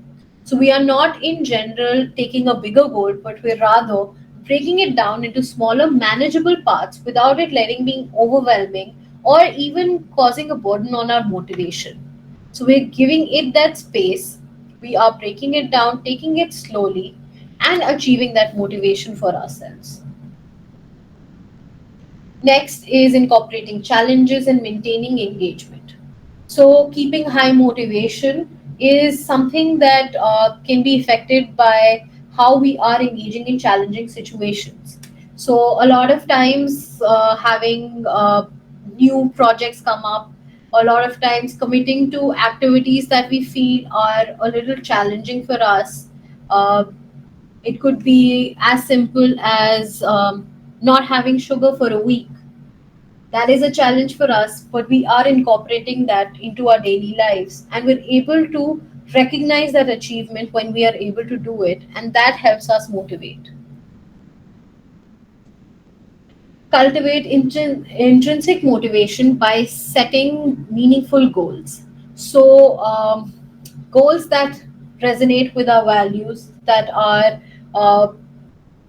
So we are not in general taking a bigger goal, but we're rather breaking it down into smaller, manageable parts without it letting being overwhelming or even causing a burden on our motivation. So we're giving it that space, we are breaking it down, taking it slowly, and achieving that motivation for ourselves. Next is incorporating challenges and maintaining engagement. So, keeping high motivation is something that can be affected by how we are engaging in challenging situations. So, a lot of times, having new projects come up, a lot of times committing to activities that we feel are a little challenging for us. Uh, it could be as simple as not having sugar for a week. That is a challenge for us, but we are incorporating that into our daily lives, and we're able to recognize that achievement when we are able to do it, and that helps us motivate. Cultivate intrinsic motivation by setting meaningful goals. So, goals that resonate with our values, uh,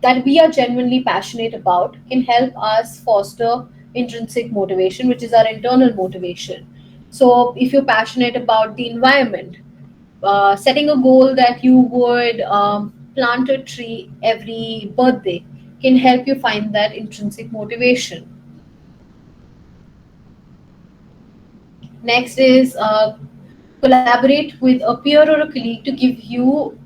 that we are genuinely passionate about, can help us foster intrinsic motivation, which is our internal motivation. So, if you're passionate about the environment, setting a goal that you would plant a tree every birthday can help you find that intrinsic motivation. Next is collaborate with a peer or a colleague to give you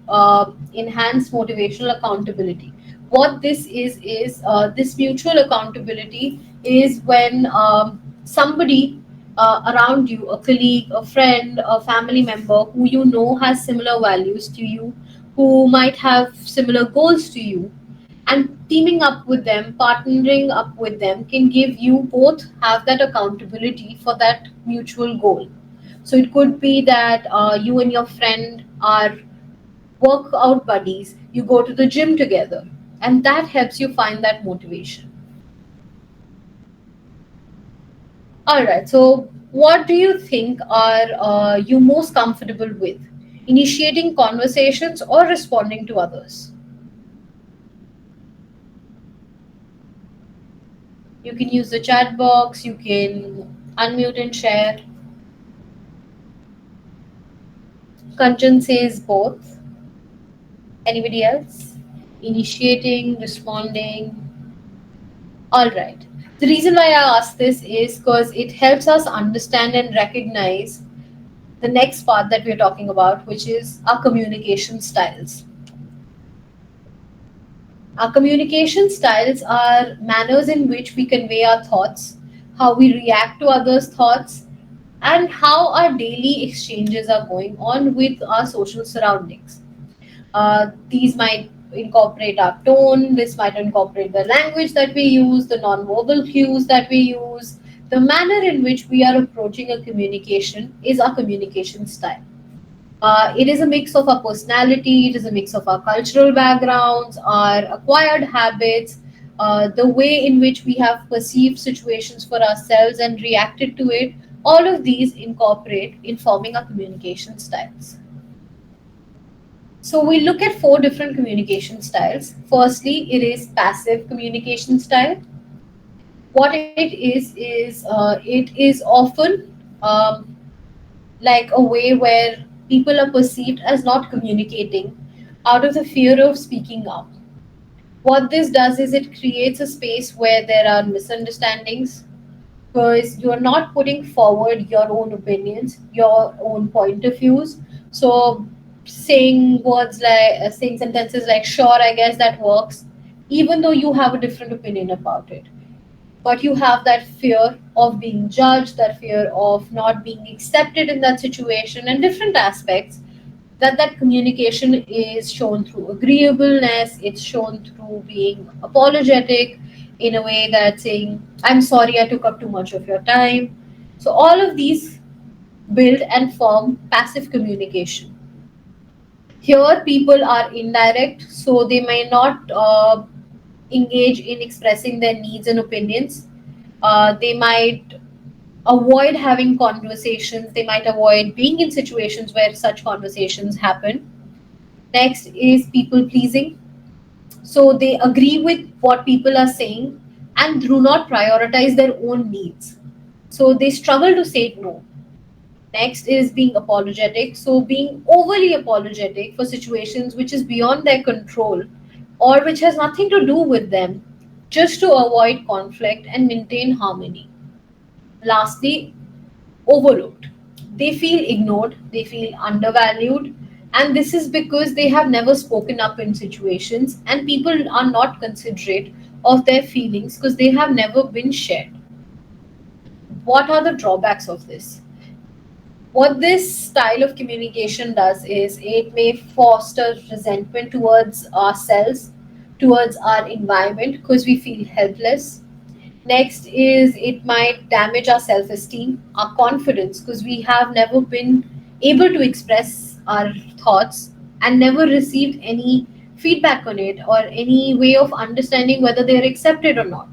enhanced motivational accountability. What this is this mutual accountability is when somebody around you, a colleague, a friend, a family member who you know has similar values to you, who might have similar goals to you, and teaming up with them, partnering up with them can give you both have that accountability for that mutual goal. So it could be that you and your friend are workout buddies, you go to the gym together, and that helps you find that motivation. All right. So, what do you think are you most comfortable with? Initiating conversations or responding to others? You can use the chat box, you can unmute and share. Kanchan says both. Anybody else? Initiating, responding. All right. The reason why I ask this is because it helps us understand and recognize the next part that we're talking about, which is our communication styles. Our communication styles are manners in which we convey our thoughts, how we react to others' thoughts, and how our daily exchanges are going on with our social surroundings. These might incorporate our tone, this might incorporate the language that we use, the non-verbal cues that we use. The manner in which we are approaching a communication is our communication style. It is a mix of our personality, it is a mix of our cultural backgrounds, our acquired habits, the way in which we have perceived situations for ourselves and reacted to it. All of these incorporate in forming our communication styles. So we look at four different communication styles. Firstly, it is passive communication style. What it is often like a way where people are perceived as not communicating out of the fear of speaking up. What this does is it creates a space where there are misunderstandings because you're not putting forward your own opinions, your own point of views. So saying words like saying sentences like sure, I guess that works, even though you have a different opinion about it, but you have that fear of being judged, that fear of not being accepted in that situation, and different aspects. That communication is shown through agreeableness, it's shown through being apologetic in a way that saying I'm sorry I took up too much of your time. So all of these build and form passive communication. Here people are indirect, so they may not engage in expressing their needs and opinions. They might avoid having conversations, they might avoid being in situations where such conversations happen. Next is people pleasing. So they agree with what people are saying and do not prioritize their own needs. So they struggle to say no. Next is being apologetic. So being overly apologetic for situations which is beyond their control or which has nothing to do with them, just to avoid conflict and maintain harmony. Lastly, overlooked. They feel ignored, they feel undervalued, and this is because they have never spoken up in situations and people are not considerate of their feelings because they have never been shared. What are the drawbacks of this? What this style of communication does is it may foster resentment towards ourselves, towards our environment because we feel helpless. Next is it might damage our self esteem, our confidence, because we have never been able to express our thoughts and never received any feedback on it or any way of understanding whether they are accepted or not.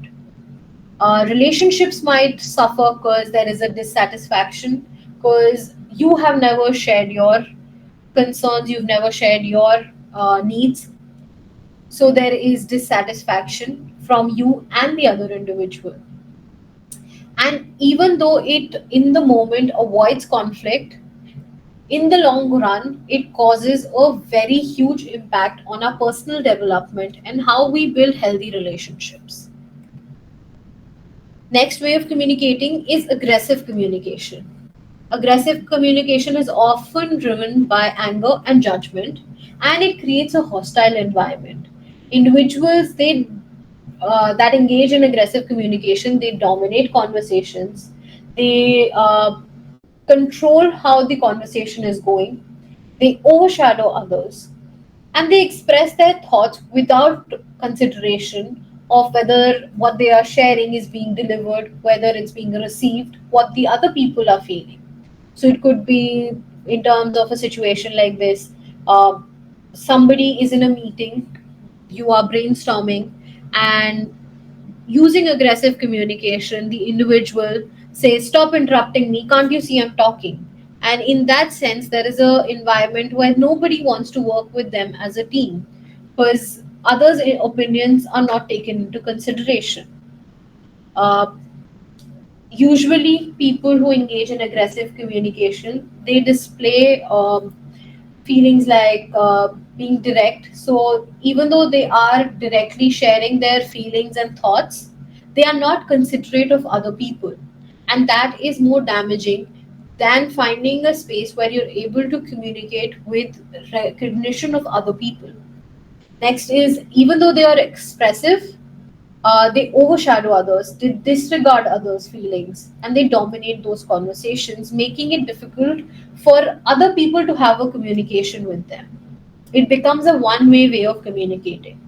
Relationships might suffer because there is a dissatisfaction because you have never shared your concerns, you've never shared your needs. So there is dissatisfaction from you and the other individual. And even though it in the moment avoids conflict, in the long run, it causes a very huge impact on our personal development and how we build healthy relationships. Next way of communicating is aggressive communication. Aggressive communication is often driven by anger and judgment, and it creates a hostile environment. Individuals that engage in aggressive communication, they dominate conversations. They control how the conversation is going. They overshadow others, and they express their thoughts without consideration of whether what they are sharing is being delivered, whether it's being received, what the other people are feeling. So it could be in terms of a situation like this. Uh, Somebody is in a meeting, you are brainstorming, and Using aggressive communication, the individual says, "Stop interrupting me, can't you see I'm talking?" And in that sense, there is a environment where nobody wants to work with them as a team because others' opinions are not taken into consideration. Uh, Usually, people who engage in aggressive communication, they display feelings like being direct. So even though they are directly sharing their feelings and thoughts, they are not considerate of other people, and that is more damaging than finding a space where you're able to communicate with recognition of other people. Next is, even though they are expressive, they overshadow others, they disregard others' feelings, and they dominate those conversations, making it difficult for other people to have a communication with them. It becomes a one way of communicating.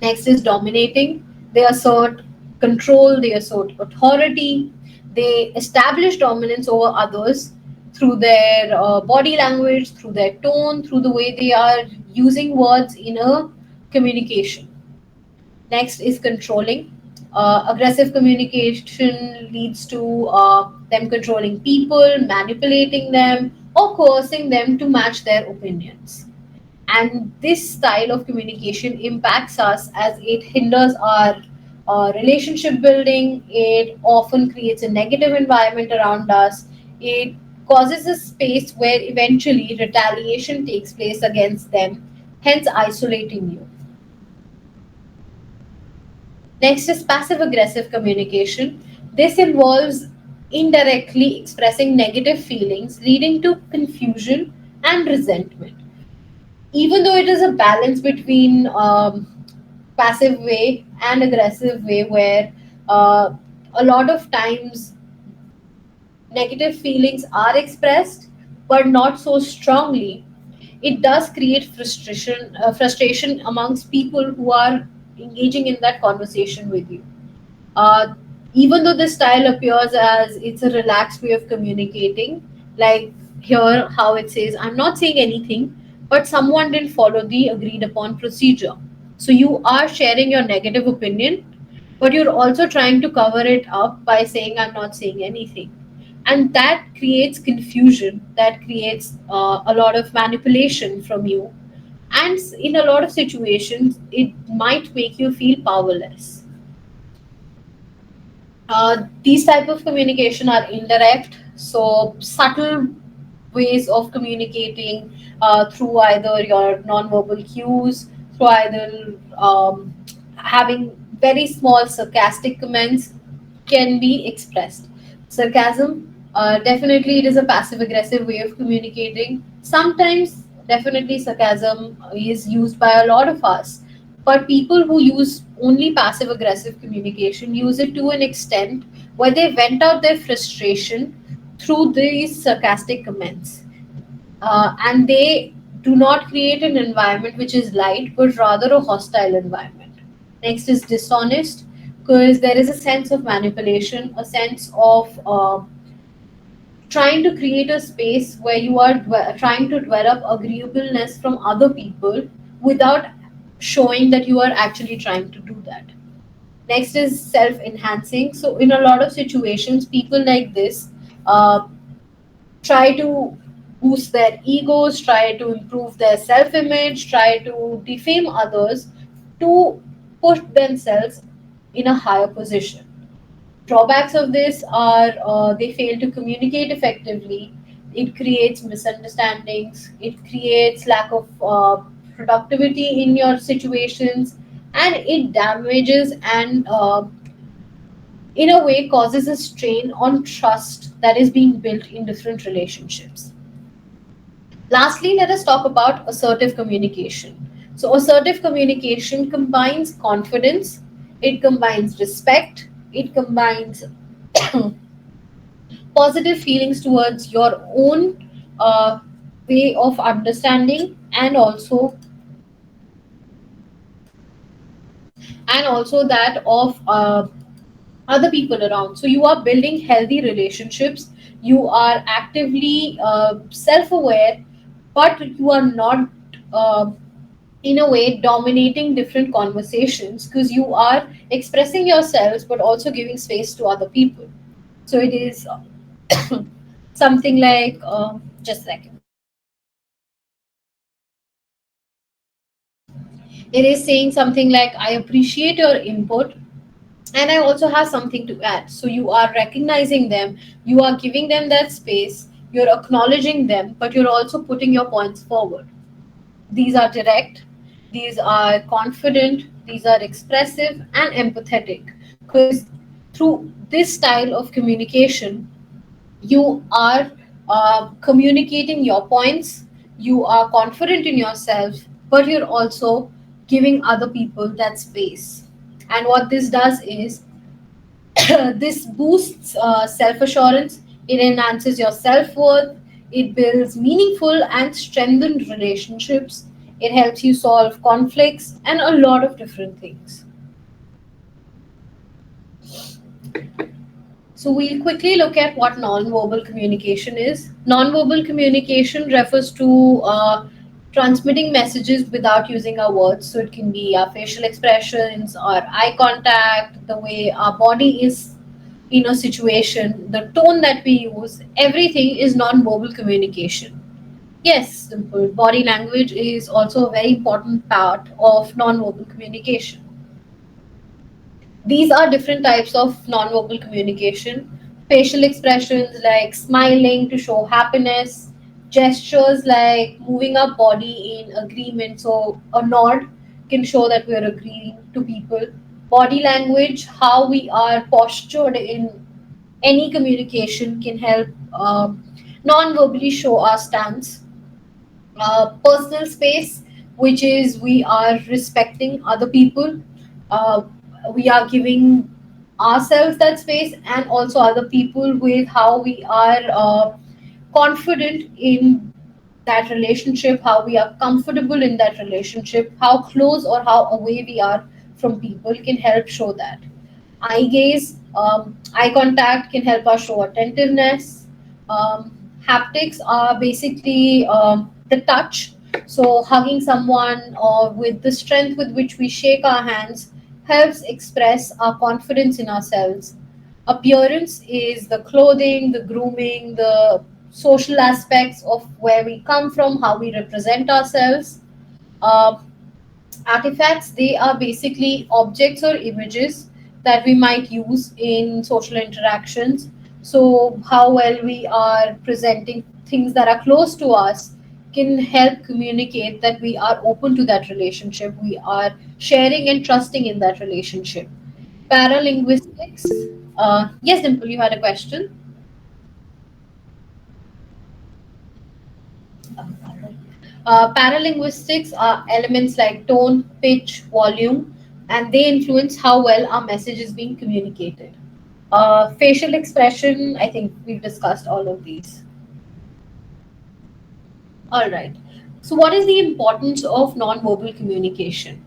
Next is dominating. They assert control, they assert authority, they establish dominance over others through their body language, through their tone, through the way they are using words in a communication. Next is controlling. Aggressive communication leads to them controlling people, manipulating them, or coercing them to match their opinions. And this style of communication impacts us as it hinders our relationship building. It often creates a negative environment around us. It causes a space where eventually retaliation takes place against them, hence isolating you. Next is passive aggressive communication. This involves indirectly expressing negative feelings, leading to confusion and resentment. Even though it is a balance between passive way and aggressive way, where uh, a lot of times negative feelings are expressed, but not so strongly, it does create frustration amongst people who are engaging in that conversation with you. uh, Even though this style appears as it's a relaxed way of communicating, like here how it says, "I'm not saying anything, but someone didn't follow the agreed upon procedure." So you are sharing your negative opinion, but you're also trying to cover it up by saying, "I'm not saying anything." And that creates confusion, that creates a lot of manipulation from you. And in a lot of situations, it might make you feel powerless. These type of communication are indirect, so subtle ways of communicating through either your non-verbal cues, through either having very small sarcastic comments can be expressed. Sarcasm, definitely, it is a passive aggressive way of communicating. Sometimes, definitely, sarcasm is used by a lot of us, but people who use only passive aggressive communication use it to an extent where they vent out their frustration through these sarcastic comments. And they do not create an environment which is light, but rather a hostile environment. Next is dishonest, because there is a sense of manipulation, a sense of trying to create a space where you are trying to develop agreeableness from other people without showing that you are actually trying to do that. Next is self enhancing. So, in a lot of situations, people like this uh, try to boost their egos, try to improve their self image, try to defame others to push themselves in a higher position. Drawbacks of this are they fail to communicate effectively, it creates misunderstandings, it creates lack of productivity in your situations, and it damages and in a way causes a strain on trust that is being built in different relationships. Lastly, let us talk about assertive communication. So, assertive communication combines confidence, it combines respect, it combines positive feelings towards your own way of understanding, and also that of other people around. So you are building healthy relationships, you are actively self-aware, but you are not uh, in a way dominating different conversations because you are expressing yourselves but also giving space to other people. So it is something like just a second. It is saying something like, I appreciate your input and I also have something to add. So you are recognizing them, you are giving them that space, you're acknowledging them, but you're also putting your points forward. These are direct, these are confident, these are expressive and empathetic. Because through this style of communication, you are communicating your points, you are confident in yourself, but you're also giving other people that space. And what this does is this boosts self assurance, it enhances your self worth, it builds meaningful and strengthened relationships, it helps you solve conflicts, and a lot of different things. So we'll quickly look at what nonverbal communication is. Nonverbal communication refers to transmitting messages without using our words. So it can be our facial expressions, our eye contact, the way our body is in a situation, the tone that we use, everything is nonverbal communication. Yes, simple. Body language is also a very important part of nonverbal communication. These are different types of nonverbal communication. Facial expressions like smiling to show happiness, gestures like moving our body in agreement, so a nod can show that we are agreeing to people. Body language, how we are postured in any communication, can help non-verbally show our stance. Personal space, which is we are respecting other people, uh, we are giving ourselves that space and also other people, with how we are confident in that relationship, how we are comfortable in that relationship, how close or how away we are from people can help show that. Eye gaze, eye contact can help us show attentiveness. Haptics are basically the touch. So, hugging someone or with the strength with which we shake our hands helps express our confidence in ourselves. Appearance is the clothing, the grooming, the social aspects of where we come from, how we represent ourselves. Uh, Artifacts, they are basically objects or images that we might use in social interactions. So, how well we are presenting things that are close to us can help communicate that we are open to that relationship, we are sharing and trusting in that relationship. Paralinguistics. Yes, Dimple, you had a question. Paralinguistics are elements like tone, pitch, volume, and they influence how well our message is being communicated. Facial expression, I think we've discussed all of these. All right. So, what is the importance of nonverbal communication?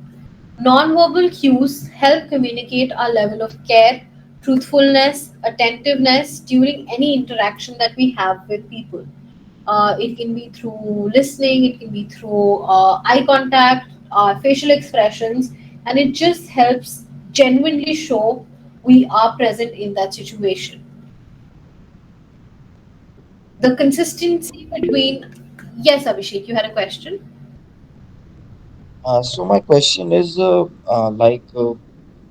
Nonverbal cues help communicate our level of care, truthfulness, attentiveness during any interaction that we have with people. It can be through listening, it can be through eye contact, facial expressions, and it just helps genuinely show we are present in that situation. The consistency between, yes, Abhishek, you had a question. So my question is,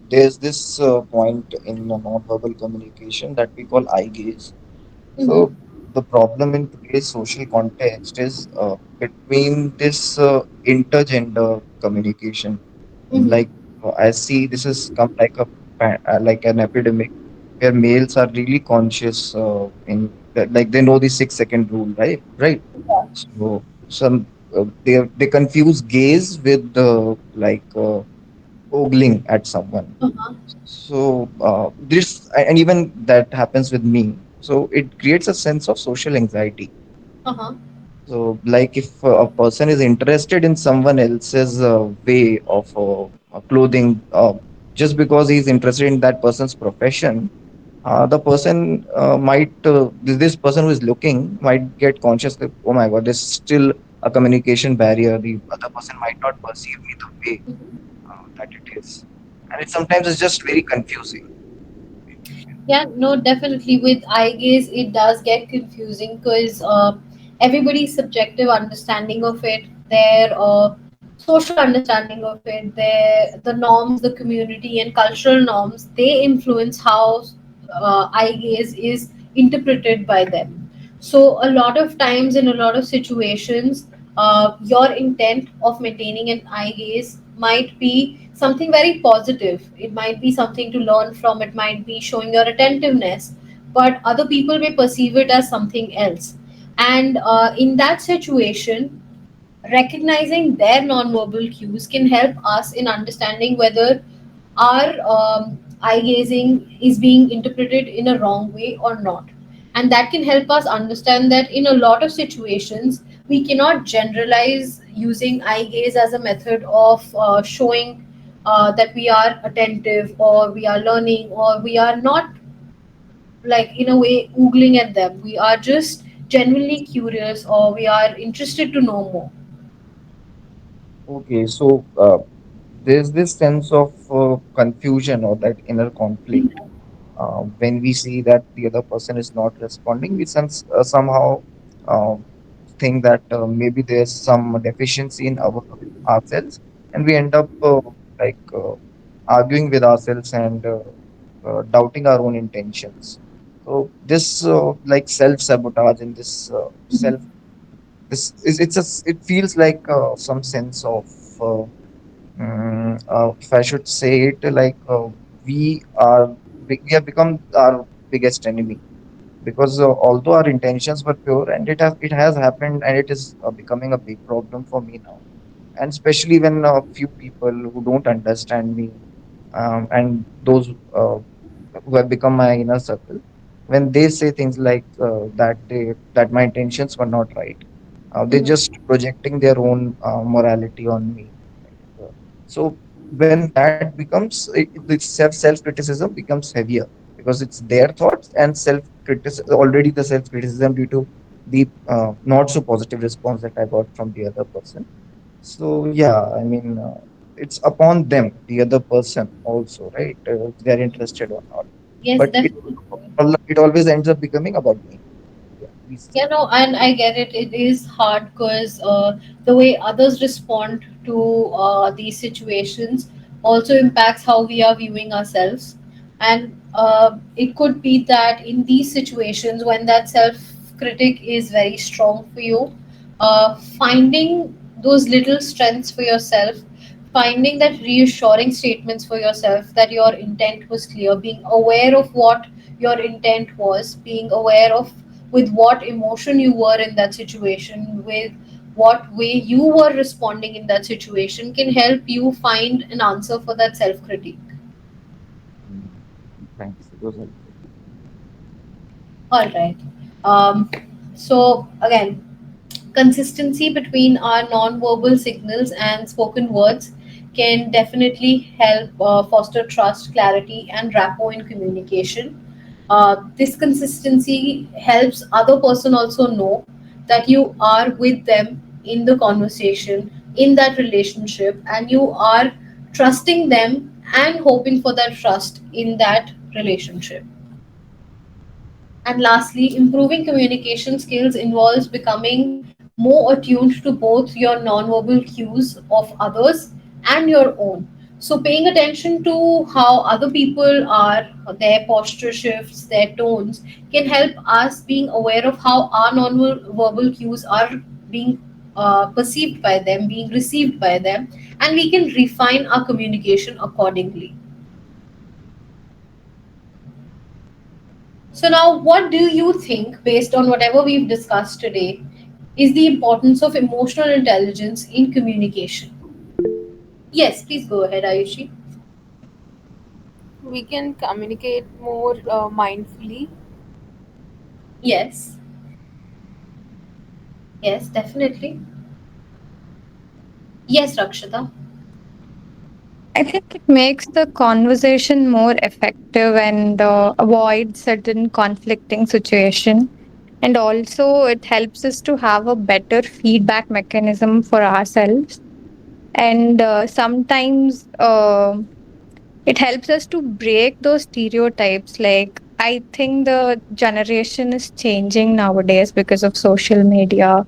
there's this point in non-verbal communication that we call eye gaze. Mm-hmm. So the problem in today's social context is between this intergender communication. Mm-hmm. Like I see this has come like like an epidemic where males are really conscious in that, like they know the 6 second rule, right? Right. So some they confuse gaze with ogling at someone. Uh-huh. So and even that happens with me. So it creates a sense of social anxiety. Uh-huh. So like if a person is interested in someone else's way of clothing, just because he's interested in that person's profession, the person this person who is looking might get conscious that, oh my god, there's still a communication barrier. The other person might not perceive me the way that it is, and it sometimes is just very confusing. Yeah, no, definitely. With eye gaze, it does get confusing because everybody's subjective understanding of it, their social understanding of it, their the norms, the community and cultural norms, they influence how eye gaze is interpreted by them. So a lot of times, in a lot of situations, your intent of maintaining an eye gaze might be something very positive. It might be something to learn from, it might be showing your attentiveness, but other people may perceive it as something else. And in that situation, recognizing their nonverbal cues can help us in understanding whether our eye gazing is being interpreted in a wrong way or not. And that can help us understand that in a lot of situations, we cannot generalize using eye gaze as a method of showing that we are attentive or we are learning or we are not, like, in a way oogling at them. We are just genuinely curious or we are interested to know more. Okay, so there's this sense of confusion or that inner conflict. When we see that the other person is not responding, we somehow uh, think that maybe there's some deficiency in ourselves, and we end up arguing with ourselves and doubting our own intentions. So this like self sabotage and this self this is it feels like some sense of if I should say it, like we are we have become our biggest enemy, because although our intentions were pure, and it has happened, and it is becoming a big problem for me now, and especially when a few people who don't understand me, and those who have become my inner circle, when they say things like that my intentions were not right, they're just projecting their own morality on me. uh, so when that becomes the self criticism becomes heavier, because it's their thoughts and self criticism, already the self criticism due to the not so positive response that I got from the other person. So yeah, I mean, it's upon them, the other person also, right? If they're interested or not. Yes, But definitely. it always ends up becoming about me. Yeah, please. Yeah, no, and I get it. It is hard because the way others respond to these situations also impacts how we are viewing ourselves. And it could be that in these situations, when that self critic is very strong for you, finding those little strengths for yourself, finding that reassuring statements for yourself that your intent was clear, being aware of what your intent was, being aware of with what emotion you were in that situation, with what way you were responding in that situation, can help you find an answer for that self critique. Mm, thanks. It was helpful. All right. Um, so, again, consistency between our non-verbal signals and spoken words can definitely help foster trust, clarity, and rapport in communication. This consistency helps other person also know that you are with them in the conversation, in that relationship, and you are trusting them and hoping for that trust in that relationship. And lastly, improving communication skills involves becoming more attuned to both your nonverbal cues of others and your own. So, paying attention to how other people are, their posture shifts, their tones, can help us being aware of how our nonverbal cues are being perceived by them, being received by them, and we can refine our communication accordingly. So, now what do you think, based on whatever we've discussed today, is the importance of emotional intelligence in communication? Yes, please go ahead, Ayushi. We can communicate more mindfully. Yes, yes, definitely. Yes, Rakshita. I think it makes the conversation more effective and avoid certain conflicting situation. And also, it helps us to have a better feedback mechanism for ourselves. And sometimes it helps us to break those stereotypes. Like, I think the generation is changing nowadays because of social media,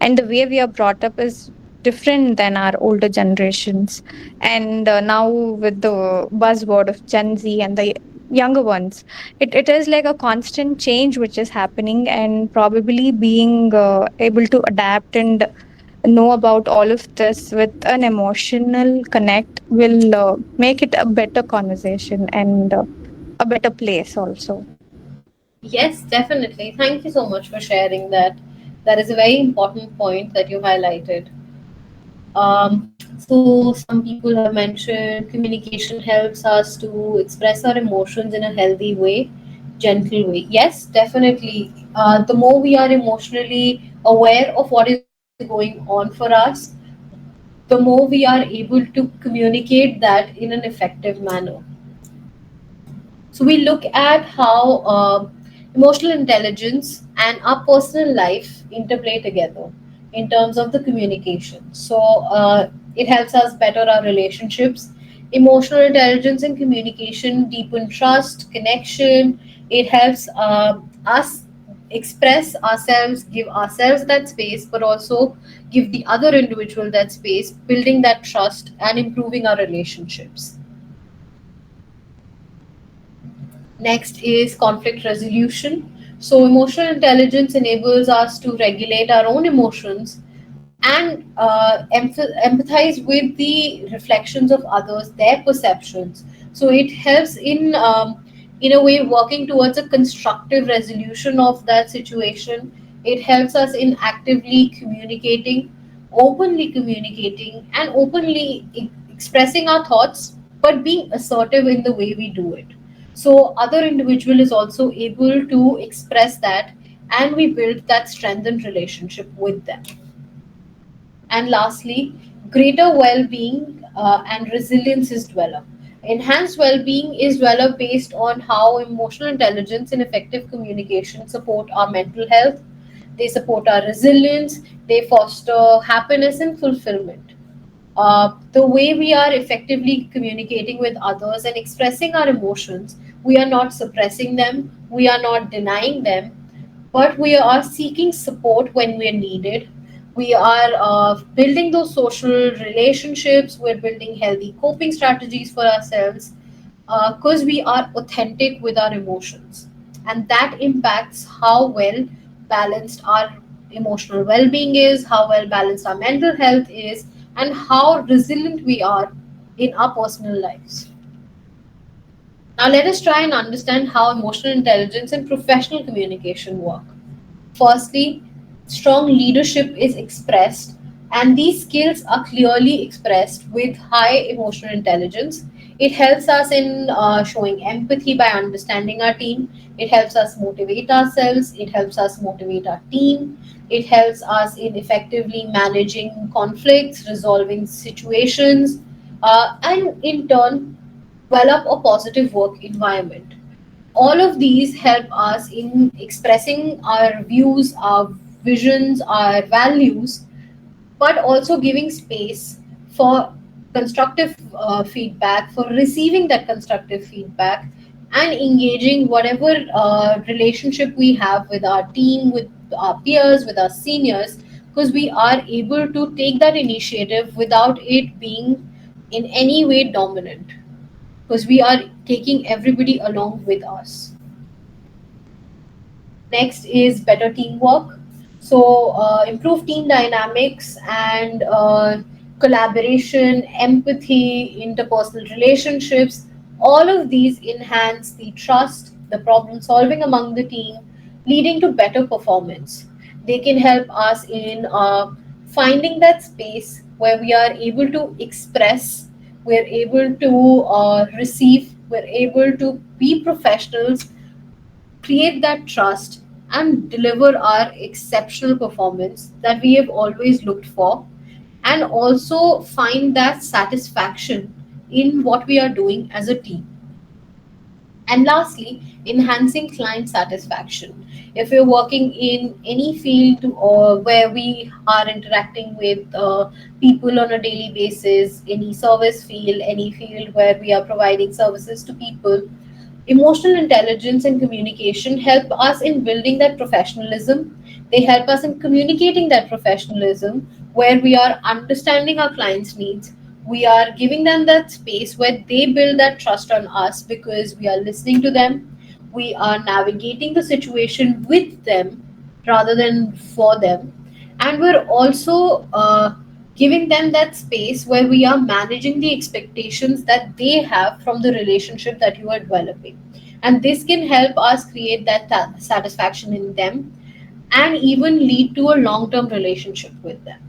and the way we are brought up is different than our older generations. And now, with the buzzword of Gen Z and the younger ones, it is like a constant change which is happening, and probably being able to adapt and know about all of this with an emotional connect will make it a better conversation and a better place also. Yes, definitely. Thank you so much for sharing that. That is a very important point that you highlighted. So some people have mentioned communication helps us to express our emotions in a healthy way, gentle way. Yes, definitely. The more we are emotionally aware of what is going on for us, the more we are able to communicate that in an effective manner. So we look at how emotional intelligence and our personal life interplay together in terms of the communication. So it helps us better our relationships. Emotional intelligence and communication deepen trust, connection. It helps us express ourselves, give ourselves that space, but also give the other individual that space, building that trust and improving our relationships. Next is conflict resolution. So, emotional intelligence enables us to regulate our own emotions and empathize with the reflections of others, their perceptions. So, it helps in a way, working towards a constructive resolution of that situation. It helps us in actively communicating, and openly expressing our thoughts, but being assertive in the way we do it. So other individual is also able to express that, and we build that strengthened relationship with them. And lastly, greater well-being and resilience is developed. Enhanced well-being is developed based on how emotional intelligence and effective communication support our mental health. They support our resilience. They foster happiness and fulfillment. The way we are effectively communicating with others and expressing our emotions, we are not suppressing them, we are not denying them, but we are seeking support when we are needed. We are building those social relationships, we're building healthy coping strategies for ourselves because we are authentic with our emotions. And that impacts how well balanced our emotional well being is, how well balanced our mental health is, and how resilient we are in our personal lives. Now, let us try and understand how emotional intelligence and professional communication work. Firstly, strong leadership is expressed, and these skills are clearly expressed with high emotional intelligence. It helps us in showing empathy by understanding our team. It helps us motivate ourselves. It helps us motivate our team. It helps us in effectively managing conflicts, resolving situations, and in turn, develop a positive work environment. All of these help us in expressing our views, our visions, our values, but also giving space for constructive feedback, for receiving that constructive feedback, and engaging whatever relationship we have with our team, with our peers, with our seniors, because we are able to take that initiative without it being in any way dominant, because we are taking everybody along with us. Next is better teamwork. So, improve team dynamics and collaboration, empathy, interpersonal relationships. All of these enhance the trust, the problem solving among the team, leading to better performance. They can help us in finding that space where we are able to express, we're able to receive, we're able to be professionals, create that trust, and deliver our exceptional performance that we have always looked for, and also find that satisfaction in what we are doing as a team. And lastly, enhancing client satisfaction. If you're working in any field or where we are interacting with people on a daily basis, any service field, any field where we are providing services to people, emotional intelligence and communication help us in building that professionalism. They help us in communicating that professionalism where we are understanding our clients' needs. We are giving them that space where they build that trust on us because we are listening to them. We are navigating the situation with them rather than for them. And we're also giving them that space where we are managing the expectations that they have from the relationship that you are developing. And this can help us create that satisfaction in them and even lead to a long term relationship with them.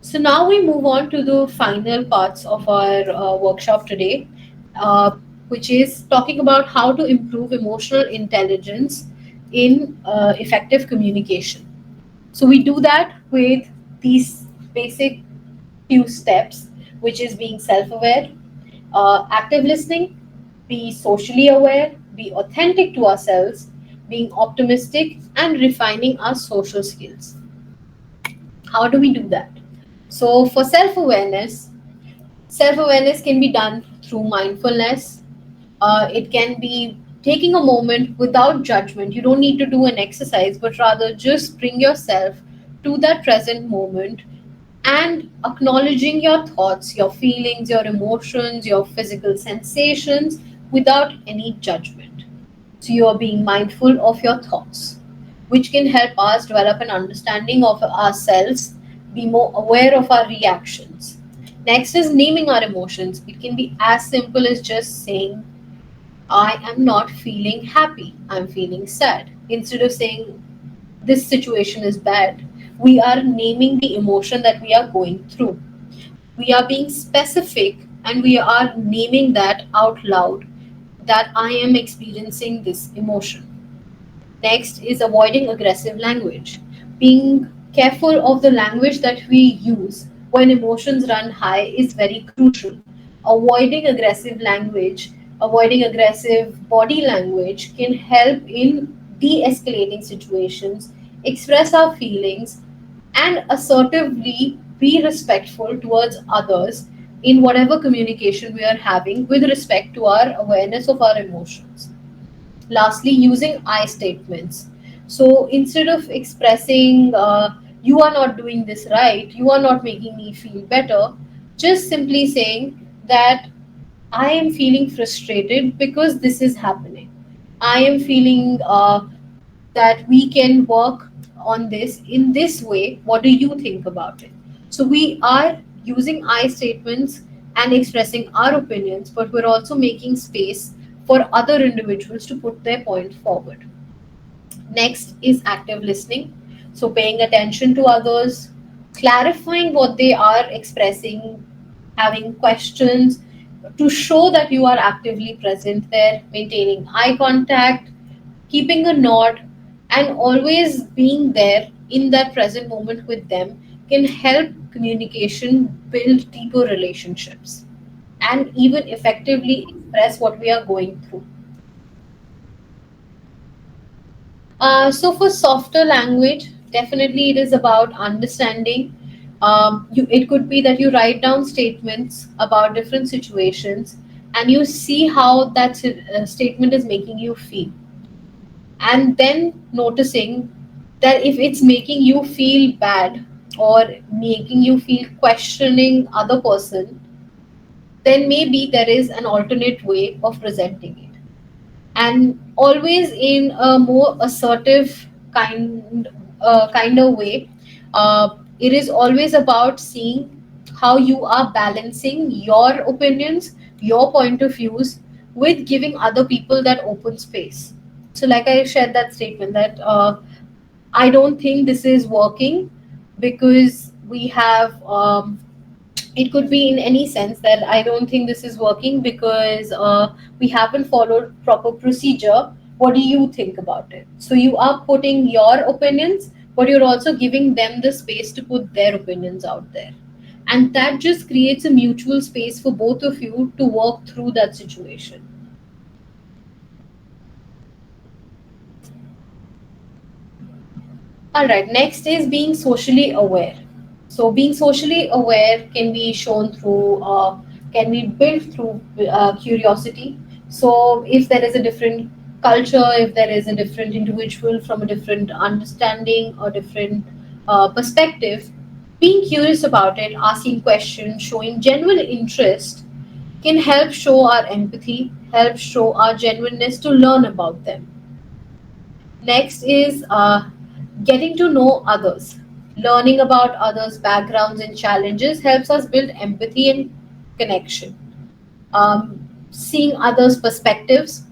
So now we move on to the final parts of our workshop today, uh, which is talking about how to improve emotional intelligence in effective communication. So we do that with these basic few steps, which is being self-aware, active listening, be socially aware, be authentic to ourselves, being optimistic, and refining our social skills. How do we do that? So for self-awareness can be done through mindfulness. It can be taking a moment without judgment. You don't need to do an exercise, but rather just bring yourself to that present moment and acknowledging your thoughts, your feelings, your emotions, your physical sensations without any judgment. So you are being mindful of your thoughts, which can help us develop an understanding of ourselves, be more aware of our reactions. Next is naming our emotions. It can be as simple as just saying, I am not feeling happy, I'm feeling sad. Instead of saying, this situation is bad, we are naming the emotion that we are going through. We are being specific and we are naming that out loud that I am experiencing this emotion. Next is avoiding aggressive language. Being careful of the language that we use when emotions run high is very crucial. Avoiding aggressive language, avoiding aggressive body language can help in de escalating situations, express our feelings, and assertively be respectful towards others in whatever communication we are having with respect to our awareness of our emotions. Lastly, using I statements. So instead of expressing, you are not doing this right, you are not making me feel better, just simply saying that I am feeling frustrated because this is happening. I am feeling that we can work on this in this way. What do you think about it? So we are using I statements and expressing our opinions, but we're also making space for other individuals to put their point forward. Next is active listening. So paying attention to others, clarifying what they are expressing, having questions to show that you are actively present there, maintaining eye contact, keeping a nod, and always being there in that present moment with them can help communication build deeper relationships and even effectively express what we are going through. So for softer language, definitely it is about understanding. It could be that you write down statements about different situations and you see how that statement is making you feel. And then noticing that if it's making you feel bad or making you feel questioning other person, then maybe there is an alternate way of presenting it, and always in a more assertive kind of way. It is always about seeing how you are balancing your opinions, your point of views, with giving other people that open space. So like I shared that statement that I don't think this is working because we have it could be in any sense that I don't think this is working because we haven't followed proper procedure. What do you think about it? So you are putting your opinions, but you're also giving them the space to put their opinions out there. and that just creates a mutual space for both of you to work through that situation. All right, next is being socially aware. So, being socially aware can be shown through, can be built through curiosity. So, if there is a different culture, if there is a different individual from a different understanding or different perspective, being curious about it, asking questions, showing genuine interest can help show our empathy, help show our genuineness to learn about them. Next is getting to know others. Learning about others' backgrounds and challenges helps us build empathy and connection. Seeing others' perspectives.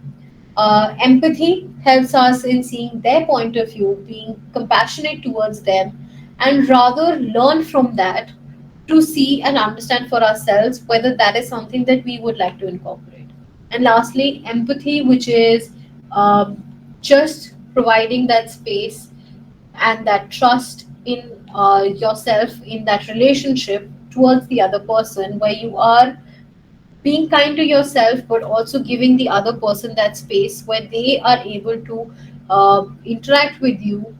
Empathy helps us in seeing their point of view, being compassionate towards them, and rather learn from that to see and understand for ourselves whether that is something that we would like to incorporate. And lastly, empathy, which is um, just providing that space and that trust in yourself in that relationship towards the other person, where you are being kind to yourself but also giving the other person that space where they are able to interact with you,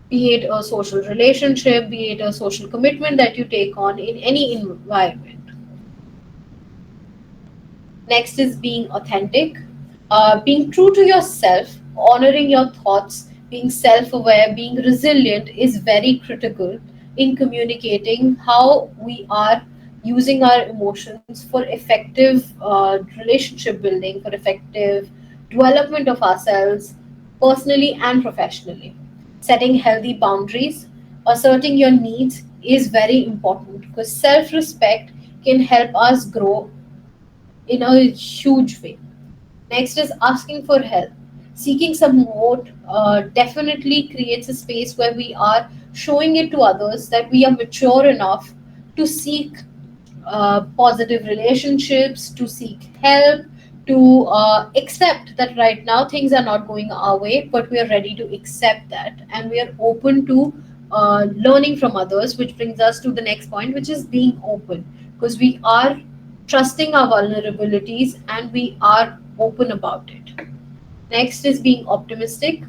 be it a social relationship, be it a social commitment that you take on in any environment. Next is being authentic, being true to yourself, honoring your thoughts, being self aware, being resilient is very critical in communicating how we are using our emotions for effective relationship building, for effective development of ourselves personally and professionally. Setting healthy boundaries, asserting your needs is very important because self respect can help us grow in a huge way. Next is asking for help. Seeking support definitely creates a space where we are showing it to others that we are mature enough to seek positive relationships, to seek help, to accept that right now things are not going our way, but we are ready to accept that and we are open to learning from others, which brings us to the next point, which is being open because we are trusting our vulnerabilities and we are open about it. Next is being optimistic,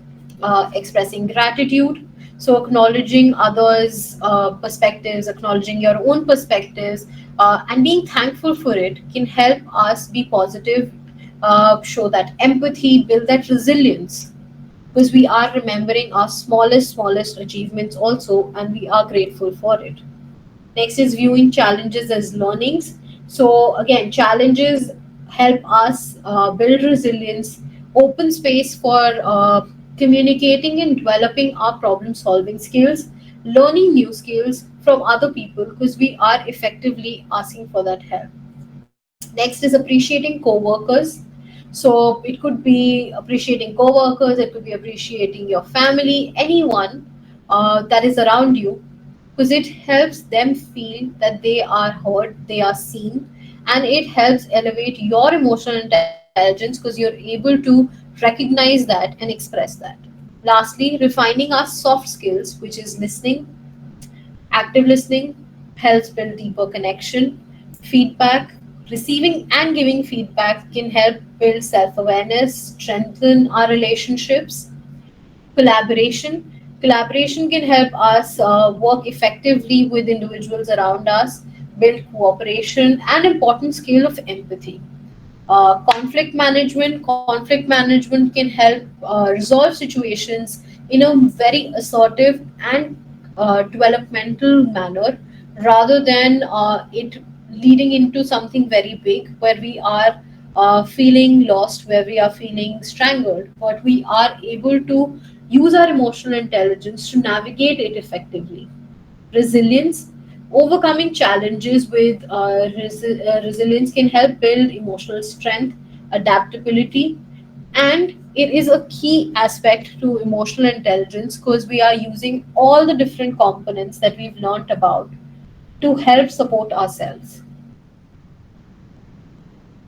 expressing gratitude. So, acknowledging others' perspectives, acknowledging your own perspectives, and being thankful for it can help us be positive, show that empathy, build that resilience. Because we are remembering our smallest achievements also, and we are grateful for it. Next is viewing challenges as learnings. So, again, challenges help us build resilience, open space for communicating and developing our problem solving skills, learning new skills from other people because we are effectively asking for that help. Next is appreciating co-workers. So it could be appreciating co-workers, it could be appreciating your family, anyone that is around you, because it helps them feel that they are heard, they are seen, and it helps elevate your emotional intelligence because you're able to recognize that and express that. Lastly, refining our soft skills, which is listening. Active listening helps build deeper connection. Feedback, receiving and giving feedback can help build self awareness, strengthen our relationships. Collaboration. Collaboration can help us work effectively with individuals around us, build cooperation, and important skill of empathy. Conflict management can help resolve situations in a very assertive and developmental manner rather than it leading into something very big where we are feeling lost, where we are feeling strangled, but we are able to use our emotional intelligence to navigate it effectively. Resilience, overcoming challenges with resilience can help build emotional strength, adaptability, and it is a key aspect to emotional intelligence because we are using all the different components that we've learned about to help support ourselves.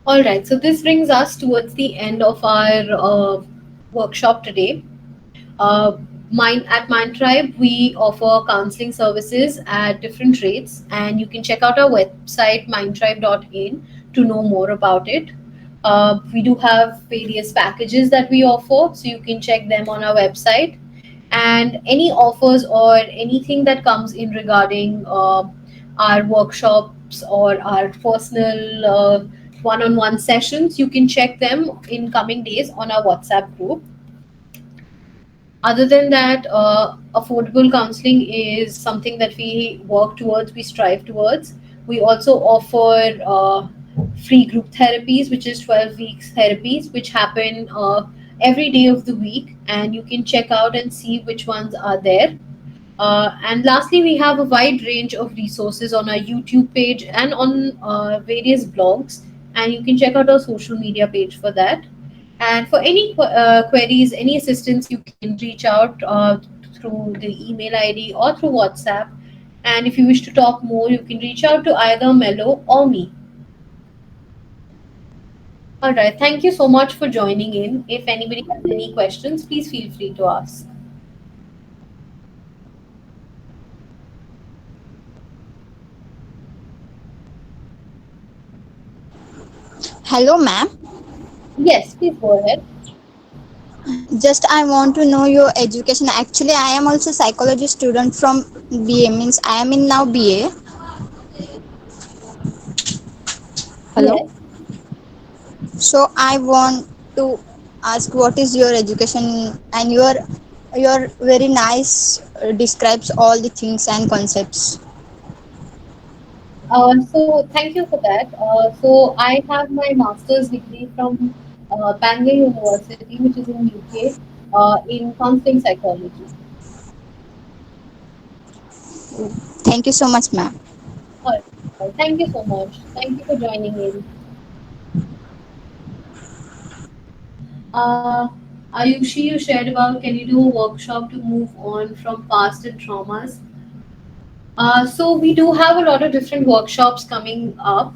All right, so this brings us towards the end of our workshop today. MindTribe, we offer counseling services at different rates, and you can check out our website mindtribe.in to know more about it. We do have various packages that we offer, so you can check them on our website. And any offers or anything that comes in regarding our workshops or our personal one-on-one sessions, you can check them in coming days on our WhatsApp group. Other than that, affordable counseling is something that we work towards, we strive towards. We also offer free group therapies, which is 12 weeks therapies, which happen every day of the week, and you can check out and see which ones are there. And lastly, we have a wide range of resources on our YouTube page and on various blogs, and you can check out our social media page for that. And for any queries, any assistance, you can reach out through the email ID or through WhatsApp. And if you wish to talk more, you can reach out to either Mello or me. All right. Thank you so much for joining in. If anybody has any questions, please feel free to ask. Hello, ma'am. Yes, please go ahead. Just I want to know your education. Actually, I am also psychology student from BA. Means I am in now BA. Hello. Yes. So I want to ask what is your education and your very nice describes all the things and concepts. So thank you for that. So I have my master's degree from Bangalore University, which is in UK, in counseling psychology. Thank you so much, ma'am. All right. Thank you so much. Thank you for joining in. Uh, Ayushi, you shared about can you do a workshop to move on from past and traumas? So we do have a lot of different workshops coming up.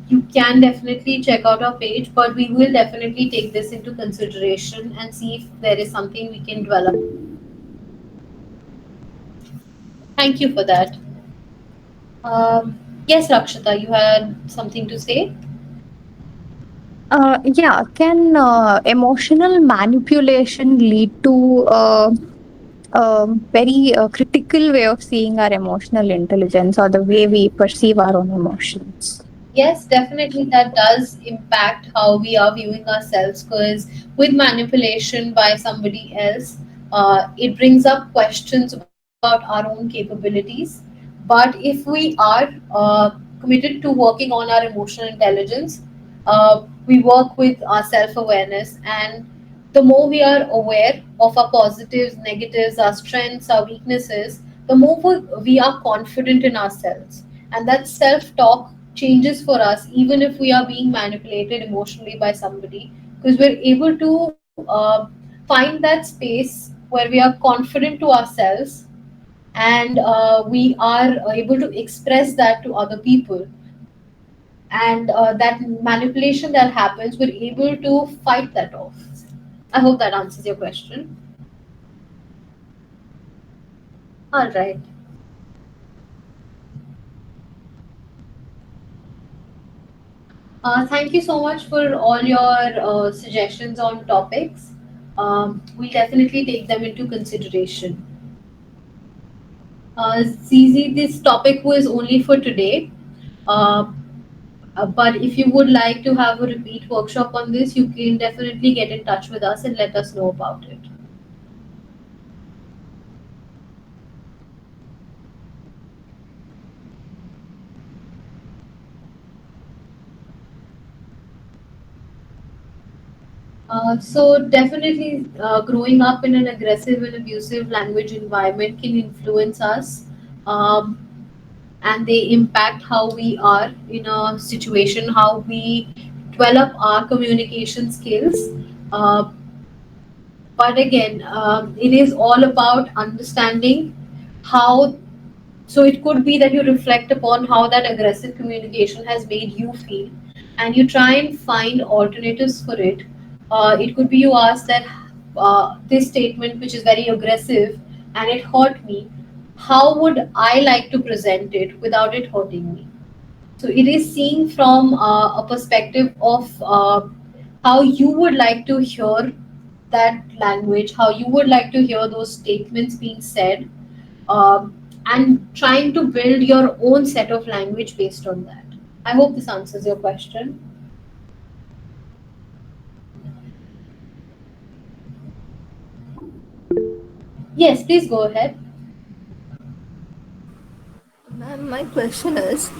You can definitely check out our page, but we will definitely take this into consideration and see if there is something we can develop. Thank you for that. Yes, Rakshita, you had something to say? Yeah, can emotional manipulation lead to a very critical way of seeing our emotional intelligence or the way we perceive our own emotions? Yes, definitely that does impact how we are viewing ourselves because with manipulation by somebody else, it brings up questions about our own capabilities. But if we are committed to working on our emotional intelligence, we work with our self awareness, and the more we are aware of our positives, negatives, our strengths, our weaknesses, the more we are confident in ourselves. And that self talk changes for us, even if we are being manipulated emotionally by somebody, because we're able to find that space where we are confident to ourselves and we are able to express that to other people. And that manipulation that happens, we're able to fight that off. I hope that answers your question. All right. Thank you so much for all your suggestions on topics. We'll definitely take them into consideration. Zizi, this topic was only for today. Uh, but if you would like to have a repeat workshop on this, you can definitely get in touch with us and let us know about it. So definitely, growing up in an aggressive and abusive language environment can influence us, um, and they impact how we are in a situation, how we develop our communication skills. Uh, but again, it is all about understanding how. So it could be that you reflect upon how that aggressive communication has made you feel, and you try and find alternatives for it. It could be you ask that, this statement which is very aggressive and it hurt me, how would I like to present it without it hurting me? So it is seeing from a perspective of how you would like to hear that language, how you would like to hear those statements being said, and trying to build your own set of language based on that. I hope this answers your question. Yes, please go ahead. Ma'am, my question is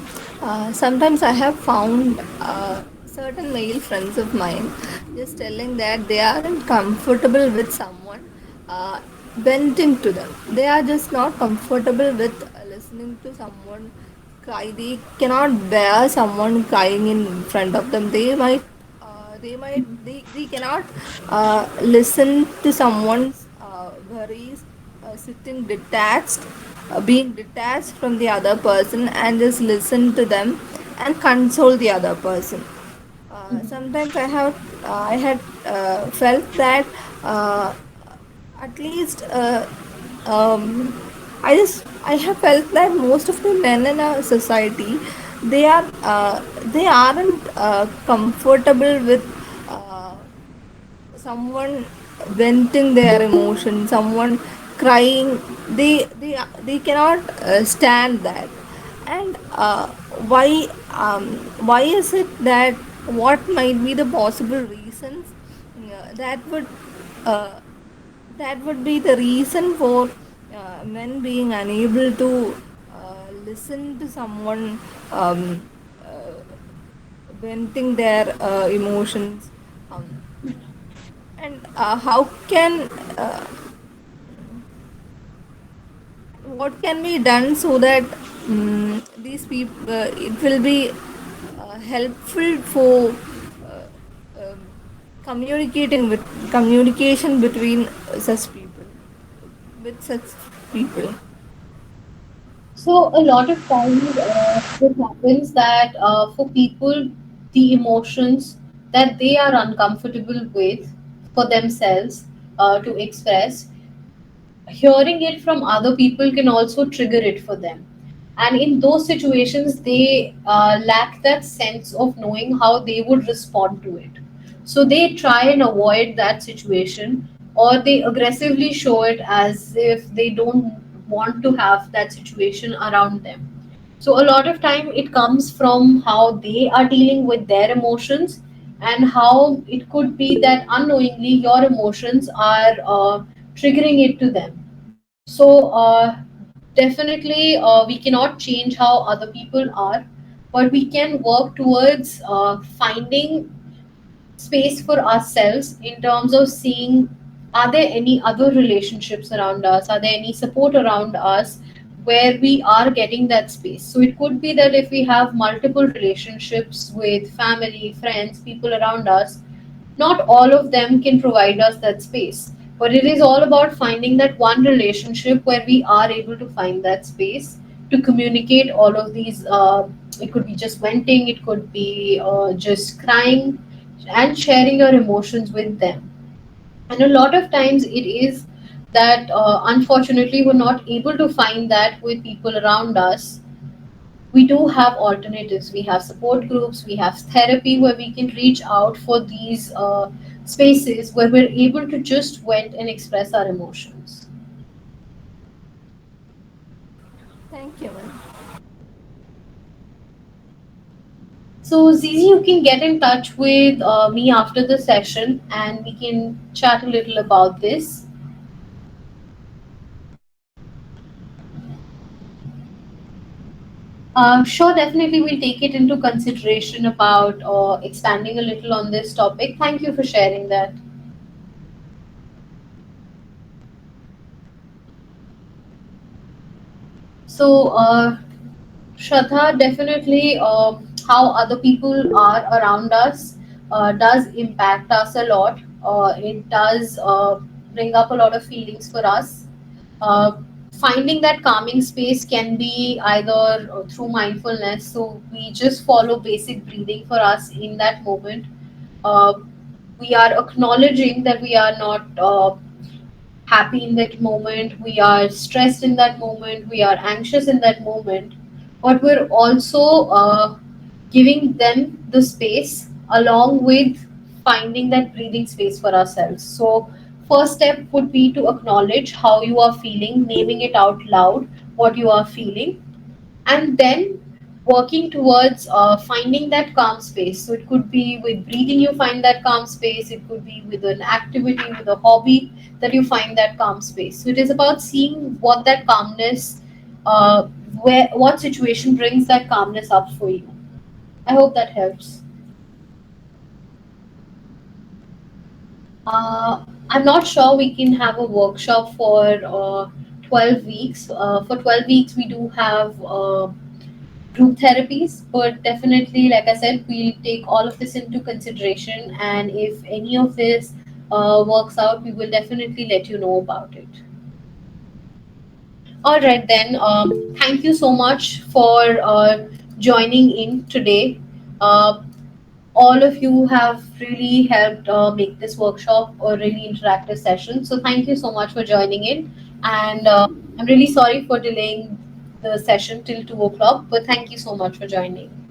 sometimes I have found certain male friends of mine just telling that they aren't comfortable with someone venting to them. They are just not comfortable with listening to someone cry. They cannot bear someone crying in front of them. They cannot listen to someone's worries, sitting detached, being detached from the other person and just listen to them and console the other person. Sometimes I had felt that uh, at least I have felt that most of the men in our society, they aren't comfortable with uh, someone venting their emotion, someone crying. They cannot stand that. And why is it that, what might be the possible reasons that would uh, that would be the reason for men being unable to listen to someone uh, venting their emotions, um, and how can what can be done so that these people, it will be helpful for uh, um communication between such people, with such people. So a lot of times, it happens that for people, the emotions that they are uncomfortable with for themselves to express, hearing it from other people can also trigger it for them. And in those situations, they lack that sense of knowing how they would respond to it. So they try and avoid that situation, or they aggressively show it as if they don't want to have that situation around them. So a lot of time it comes from how they are dealing with their emotions, and how it could be that unknowingly your emotions are triggering it to them. So definitely we cannot change how other people are, but we can work towards finding space for ourselves in terms of seeing, are there any other relationships around us, are there any support around us where we are getting that space. So it could be that if we have multiple relationships with family, friends, people around us, not all of them can provide us that space, but it is all about finding that one relationship where we are able to find that space to communicate all of these. It could be just venting, it could be just crying and sharing your emotions with them. And a lot of times it is that unfortunately we're not able to find that with people around us. We do have alternatives. We have support groups, we have therapy where we can reach out for these spaces where we're able to just vent and express our emotions. Thank you, ma'am. So, Zizi, you can get in touch with me after the session and we can chat a little about this. Sure, definitely we'll take it into consideration about expanding a little on this topic. Thank you for sharing that. So, Shraddha, definitely how other people are around us does impact us a lot. It does bring up a lot of feelings for us. Uh, Finding that calming space can be either through mindfulness, so we just follow basic breathing for us in that moment. Uh, We are acknowledging that we are not happy in that moment, we are stressed in that moment, we are anxious in that moment, but we're also giving them the space along with finding that breathing space for ourselves. So, first step would be to acknowledge how you are feeling, naming it out loud, what you are feeling, and then working towards finding that calm space. So it could be with breathing you find that calm space, it could be with an activity, with a hobby, that you find that calm space. So it is about seeing what that calmness, uh, where what situation brings that calmness up for you. I hope that helps. I'm not sure we can have a workshop for 12 weeks. For 12 weeks, we do have group therapies, but definitely, like I said, we'll take all of this into consideration, and if any of this works out, we will definitely let you know about it. All right, then. Thank you so much for joining in today. Uh, all of you have really helped make this workshop a really interactive session. So thank you so much for joining in, and I'm really sorry for delaying the session till 2 o'clock. But thank you so much for joining.